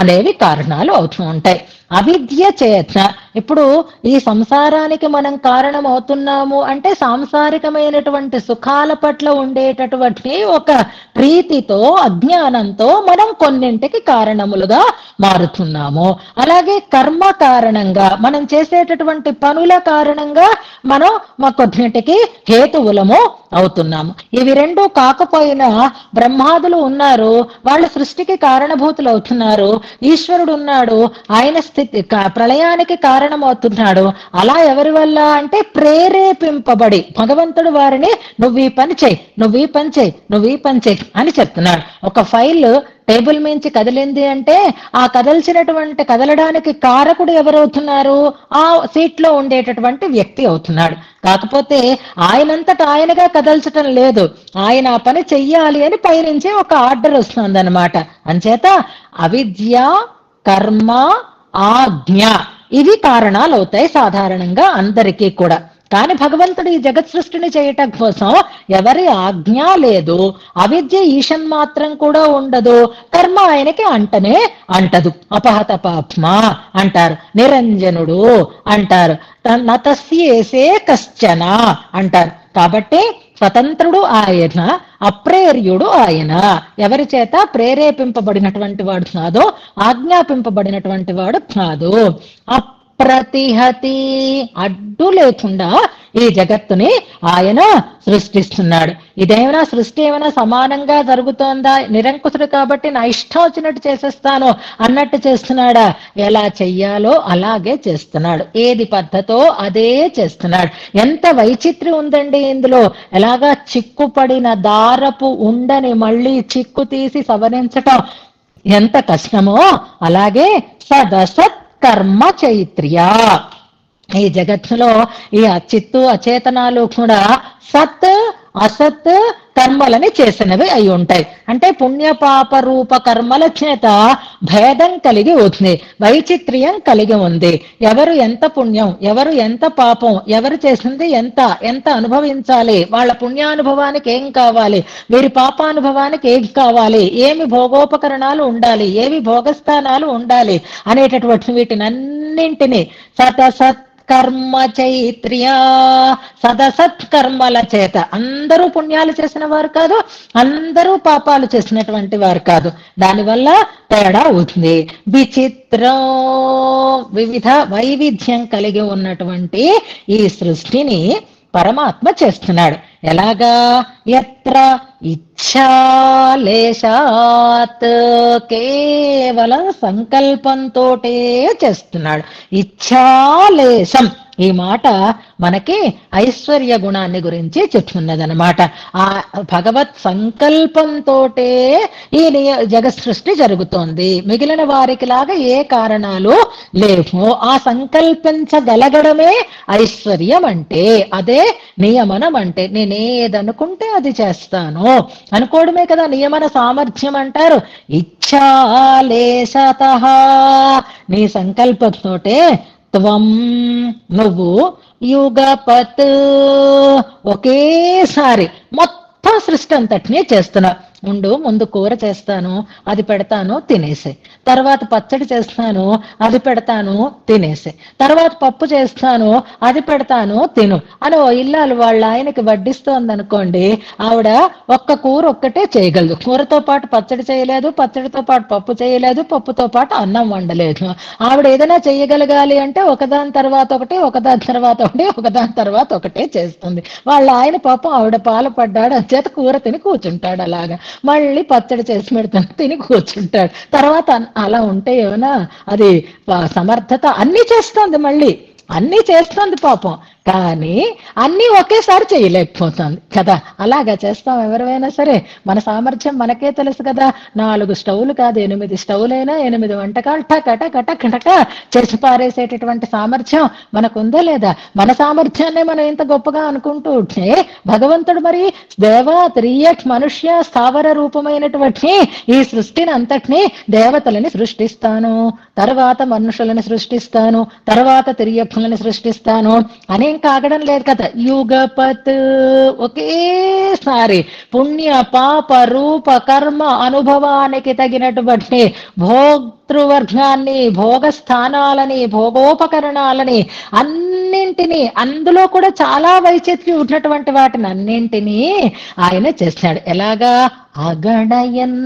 అనేవి కారణాలు అవుతూ ఉంటాయి. అవిద్య చేత ఇప్పుడు ఈ సంసారానికి మనం కారణం అవుతున్నాము అంటే సాంసారికమైనటువంటి సుఖాల పట్ల ఉండేటటువంటి ఒక ప్రీతితో, అజ్ఞానంతో మనం కొన్నింటికి కారణములుగా మారుతున్నాము. అలాగే కర్మ కారణంగా, మనం చేసేటటువంటి పనుల కారణంగా మనం కొన్నింటికి హేతువులము అవుతున్నాము. ఇవి రెండు కాకపోయినా బ్రహ్మాదులు ఉన్నారు, వాళ్ళ సృష్టికి కారణభూతులు అవుతున్నారు. ఈశ్వరుడు ఉన్నాడు, ఆయన ప్రళయానికి కారణమవుతున్నాడు. అలా ఎవరి వల్ల అంటే ప్రేరేపింపబడి భగవంతుడు వారిని నువ్వు ఈ పని చేయి, నువ్వు ఈ పని చేయి, నువ్వు ఈ పని చేయి అని చెప్తున్నాడు. ఒక ఫైల్ టేబుల్ మించి కదిలింది అంటే ఆ కదలడానికి కారకుడు ఎవరవుతున్నారు? ఆ సీట్ లో ఉండేటటువంటి వ్యక్తి అవుతున్నాడు. కాకపోతే ఆయనంతటా ఆయనగా కదల్చటం లేదు, ఆయన ఆ పని చెయ్యాలి అని పైనుంచి ఒక ఆర్డర్ వస్తుందన్నమాట. అంచేత అవిద్య, కర్మ, ఆజ్ఞ ఇవి కారణాలు అవుతాయి సాధారణంగా అందరికీ కూడా. కానీ భగవంతుడు ఈ జగత్ సృష్టిని చేయటం కోసం ఎవరి ఆజ్ఞ లేదు, అవిద్య ఈషన్ మాత్రం కూడా ఉండదు, కర్మ ఆయనకి అంటనే అంటదు. అపహత పాప్మ అంటారు, నిరంజనుడు అంటారు, నతస్యేసే కశ్చన అంటారు. కాబట్టి స్వతంత్రుడు ఆయన, అప్రేర్యుడు ఆయన. ఎవరి చేత ప్రేరేపింపబడినటువంటి వాడు కాదు, ఆజ్ఞాపింపబడినటువంటి వాడు కాదు. అప్రతిహతి, అడ్డు లేకుండా ఈ జగత్తుని ఆయన సృష్టిస్తున్నాడు. ఇదేమైనా సృష్టి ఏమైనా సమానంగా జరుగుతోందా? నిరంకుశుడు కాబట్టి నా ఇష్టం వచ్చినట్టు చేసేస్తాను అన్నట్టు చేస్తున్నాడా? ఎలా చెయ్యాలో అలాగే చేస్తున్నాడు, ఏది పద్ధతో అదే చేస్తున్నాడు. ఎంత వైచిత్ర్యం ఉందండి ఇందులో! ఎలాగా చిక్కుపడిన దారపు ఉండని మళ్ళీ చిక్కు తీసి సవరించటం ఎంత కష్టమో, అలాగే సదసత్ కర్మ చైత్ర్య. ఈ జగత్తులో ఈ చిత్తు అచేతనాలు కూడా సత్ అసత్ కర్మలని చేసినవి అయి ఉంటాయి. అంటే పుణ్యపాప రూప కర్మల చేత భేదం కలిగి ఉంది, వైచిత్ర్యం కలిగి ఉంది. ఎవరు ఎంత పుణ్యం, ఎవరు ఎంత పాపం, ఎవరు చేసింది ఎంత ఎంత అనుభవించాలి, వాళ్ళ పుణ్యానుభవానికి ఏం కావాలి, వీరి పాపానుభవానికి ఏం కావాలి, ఏమి భోగోపకరణాలు ఉండాలి, ఏవి భోగస్థానాలు ఉండాలి అనేటటువంటి వీటినన్నింటినీ సత్ సదసత్కర్మ చైత్ర్యా, సదసత్కర్మల చేత. అందరూ పుణ్యాలు చేసిన వారు కాదు, అందరూ పాపాలు చేసినటువంటి వారు కాదు. దానివల్ల తేడా అవుతుంది. విచిత్రం, వివిధ వైవిధ్యం కలిగి ఉన్నటువంటి ఈ సృష్టిని పరమాత్మ చేస్తున్నాడు. ఎలాగా? యత్ర ఇచ్ఛాలేశాత్, కేవలం సంకల్పంతోటే చేస్తున్నాడు. ఇచ్ఛాలేశం ఈ మాట మనకి ఐశ్వర్య గుణాన్ని గురించి చెప్తున్నదనమాట. ఆ భగవత్ సంకల్పంతోటే ఈ జగత్ సృష్టి జరుగుతోంది. మిగిలిన వారికి లాగా ఏ కారణాలు లేవు. ఆ సంకల్పించగలగడమే ఐశ్వర్యం అంటే, అదే నియమనం అంటే. నేనేదనుకుంటే అది చేస్తాను అనుకోవడమే కదా నియమన సామర్థ్యం అంటారు. ఇచ్ఛాలేశతః, నీ సంకల్పంతోటే త్వం, నువ్వు యుగపత్, ఒకేసారి మొత్తం సృష్టి అంతటినీ చేస్తున్నావు. ముందు కూర చేస్తాను, అది పెడతాను, తినేసే. తర్వాత పచ్చడి చేస్తాను, అది పెడతాను, తినేసే. తర్వాత పప్పు చేస్తాను, అది పెడతాను, తిను అని ఓ ఇల్లాలు వాళ్ళ ఆయనకి వడ్డిస్తోంది అనుకోండి, ఆవిడ ఒక్క కూర ఒక్కటే చేయగలదు. కూరతో పాటు పచ్చడి చేయలేదు, పచ్చడితో పాటు పప్పు చేయలేదు, పప్పుతో పాటు అన్నం వండలేదు. ఆవిడ ఏదైనా చేయగలగాలి అంటే ఒకదాని తర్వాత ఒకటి, ఒకదాని తర్వాత ఒకటి, ఒకదాని తర్వాత ఒకటే చేస్తుంది. వాళ్ళ ఆయన పాపం ఆవిడ పాలు పడ్డాడు, అంచేత కూర తిని కూర్చుంటాడు. అలాగా మళ్ళీ పచ్చడి చేసి పెడతాను, తిని కూర్చుంటాడు. తర్వాత అలా ఉంటే ఏమైనా అది సమర్థత? అన్ని చేస్తుంది, మళ్ళీ అన్ని చేస్తుంది పాపం, కానీ అన్ని ఒకేసారి చేయలేకపోతుంది కదా. అలాగా చేస్తాం ఎవరైనా సరే. మన సామర్థ్యం మనకే తెలుసు కదా. 4 స్టవ్లు కాదు 8 స్టవ్లైనా 8 వంటకాలు టక టక టక చేసి పారేసేటటువంటి సామర్థ్యం మనకుందా లేదా? మన సామర్థ్యాన్నే మనం ఇంత గొప్పగా అనుకుంటూ ఉంటే, భగవంతుడు మరి దేవ త్రియక్ మనుష్య స్థావర రూపమైనటువంటి ఈ సృష్టిని అంతటినీ, దేవతలని సృష్టిస్తాను, తర్వాత మనుషులను సృష్టిస్తాను, తర్వాత తిరియక్కులను సృష్టిస్తాను అని ఇంకా ఆగడం లేదు కదా. యుగపత్, ఒకేసారి పుణ్య పాప రూప కర్మ అనుభవానికి తగినటువంటి భోక్తృవర్గాన్ని, భోగస్థానాలని, భోగోపకరణాలని అన్నింటినీ, అందులో కూడా చాలా వైచిత్ర్యం ఉన్నటువంటి వాటిని అన్నింటినీ ఆయన చేస్తాడు. ఎలాగా? అగణయన్.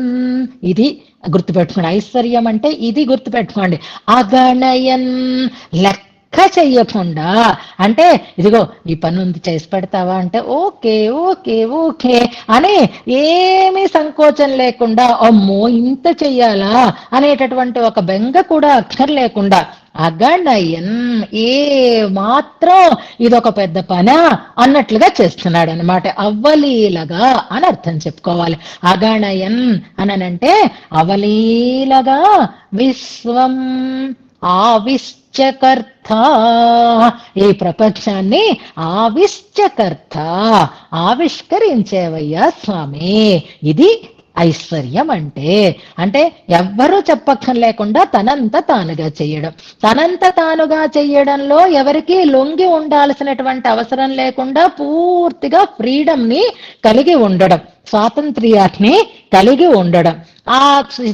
ఇది గుర్తుపెట్టుకోండి. ఐశ్వర్యం అంటే ఇది గుర్తుపెట్టుకోండి. అగణయన్, లెక్క చెయ్యకుండా. అంటే ఇదిగో ఈ పని ఉంది చేసి పెడతావా అంటే ఓకే ఓకే ఓకే అని ఏమీ సంకోచం లేకుండా, అమ్మో ఇంత చెయ్యాలా అనేటటువంటి ఒక బెంగ కూడా అక్కర్లేకుండా, అగణయన్, ఏ మాత్రం ఇదొక పెద్ద పనా అన్నట్లుగా చేస్తున్నాడు అనమాట. అవ్వలీలగా అని అర్థం చెప్పుకోవాలి. అగణయన్ అనంటే అవలీలగా, విశ్వం ఆవిశ్చకర్త, ఈ ప్రపంచాన్ని ఆవిశ్చకర్త, ఆవిష్కరించేవయ్యా స్వామి. ఇది ఐశ్వర్యం అంటే. అంటే ఎవ్వరూ చెప్పక్కర్ లేకుండా తనంత తానుగా చెయ్యడం. తనంత తానుగా చెయ్యడంలో ఎవరికీ లొంగి ఉండాల్సినటువంటి అవసరం లేకుండా పూర్తిగా ఫ్రీడమ్ ని కలిగి ఉండడం, స్వాతంత్ర్యాన్ని కలిగి ఉండడం, ఆ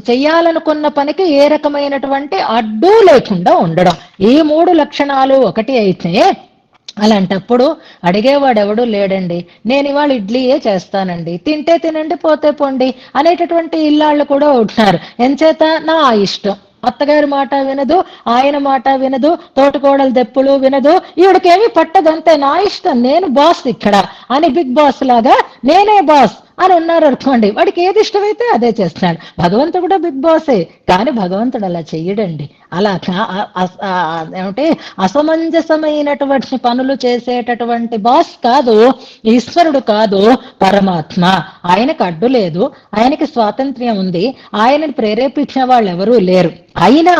చెయ్యాలనుకున్న పనికి ఏ రకమైనటువంటి అడ్డు లేకుండా ఉండడం. ఈ 3 లక్షణాలు ఒకటి అయితే, అలాంటప్పుడు అడిగేవాడెవడూ లేడండి. నేను ఇవాళ ఇడ్లీయే చేస్తానండి, తింటే తినండి పోతే పోండి అనేటటువంటి ఇల్లాళ్ళు కూడా ఉంటున్నారు. ఎంచేత? నా ఇష్టం. అత్తగారి మాట వినదు, ఆయన మాట వినదు, తోటకోడలు దెప్పులు వినదు, ఈవిడికేమి పట్టదంతే, నా ఇష్టం, నేను బాస్ ఇక్కడ అని బిగ్ బాస్ లాగా నేనే బాస్ అని ఉన్నారు అనుకోండి. వాడికి ఏది ఇష్టమైతే అదే చేస్తున్నాడు. భగవంతుడు కూడా బిగ్ బాసే, కానీ భగవంతుడు అలా చెయ్యడండి. అలా ఏమంటే అసమంజసమైనటువంటి పనులు చేసేటటువంటి బాస్ కాదు, ఈశ్వరుడు కాదు, పరమాత్మ. ఆయనకు అడ్డు లేదు, ఆయనకి స్వాతంత్ర్యం ఉంది, ఆయనని ప్రేరేపించిన వాళ్ళు ఎవరూ లేరు. అయినా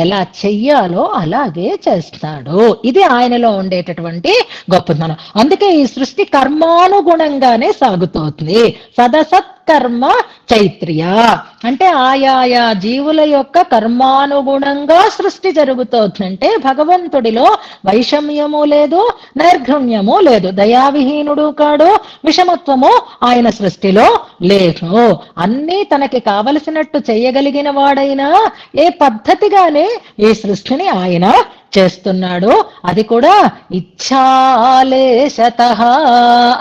ఎలా చెయ్యాలో అలాగే చేస్తాడు. ఇది ఆయనలో ఉండేటటువంటి గొప్పతనం. అందుకే ఈ సృష్టి కర్మానుగుణంగానే సాగుతోంది. సదసత్కర్మ చైత్ర్య అంటే ఆయాయా జీవుల యొక్క కర్మానుగుణంగా సృష్టి జరుగుతోందంటే భగవంతుడిలో వైషమ్యము లేదు, నైర్ఘమ్యము లేదు, దయావిహీనుడు కాడు, విషమత్వము ఆయన సృష్టిలో లేదు. అన్నీ తనకి కావలసినట్టు చేయగలిగిన వాడైనా ఏ పద్ధతిగానే ఈ సృష్టిని ఆయన చేస్తున్నాడు. అది కూడా ఇచ్ఛాలేశత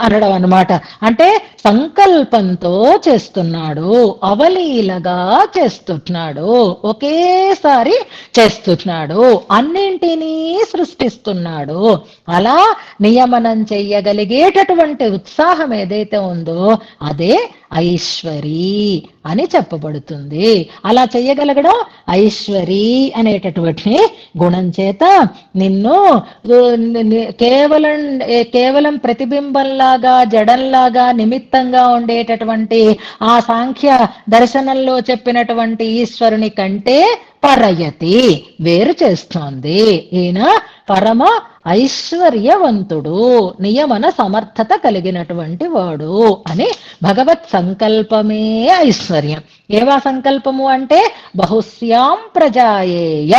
అనడం అన్నమాట. అంటే సంకల్పంతో చేస్తున్నాడు, అవలీలగా చేస్తున్నాడు, ఒకేసారి చేస్తున్నాడు, అన్నింటినీ సృష్టిస్తున్నాడు. అలా నియమనం చెయ్యగలిగేటటువంటి ఉత్సాహం ఏదైతే ఉందో అదే ఐశ్వరి అని చెప్పబడుతుంది. అలా చెయ్యగలగడం ఐశ్వరి అనేటటువంటి గుణం చేత నిన్ను కేవలం కేవలం ప్రతిబింబంలాగా, జడంలాగా, నిమిత్తంగా ఉండేటటువంటి ఆ సాంఖ్య దర్శనంలో చెప్పినటువంటి ఈశ్వరుని కంటే పరయతి, వేరు చేస్తోంది. ఈయన పరమ ఐశ్వర్యవంతుడు, నియమన సమర్థత కలిగినటువంటి వాడు అని భగవత్ సంకల్పమే ఐశ్వర్యం. ఏవా సంకల్పము అంటే బహుశ్యాం ప్రజాయేయ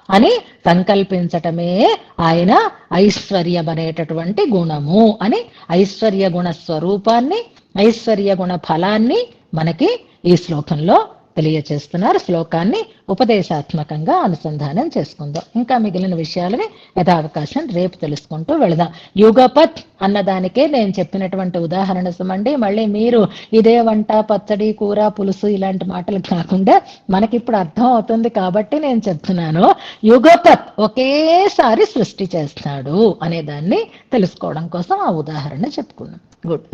అని సంకల్పించటమే ఆయన ఐశ్వర్యం అనేటటువంటి గుణము అని ఐశ్వర్య గుణ స్వరూపాన్ని, ఐశ్వర్య గుణ ఫలాన్ని మనకి ఈ శ్లోకంలో తెలియచేస్తున్నారు. శ్లోకాన్ని ఉపదేశాత్మకంగా అనుసంధానం చేసుకుందాం. ఇంకా మిగిలిన విషయాలని యథావకాశం రేపు తెలుసుకుంటూ వెళదాం. యుగపత్ అన్నదానికే నేను చెప్పినటువంటి ఉదాహరణ సుమండి. మళ్ళీ మీరు ఇదే వంట, పచ్చడి, కూర, పులుసు ఇలాంటి మాటలు కాకుండా మనకిప్పుడు అర్థం అవుతుంది కాబట్టి నేను చెప్తున్నాను. యుగపత్ ఒకేసారి సృష్టి చేస్తాడు అనే దాన్ని తెలుసుకోవడం కోసం ఆ ఉదాహరణ చెప్పుకున్నాం. గుడ్.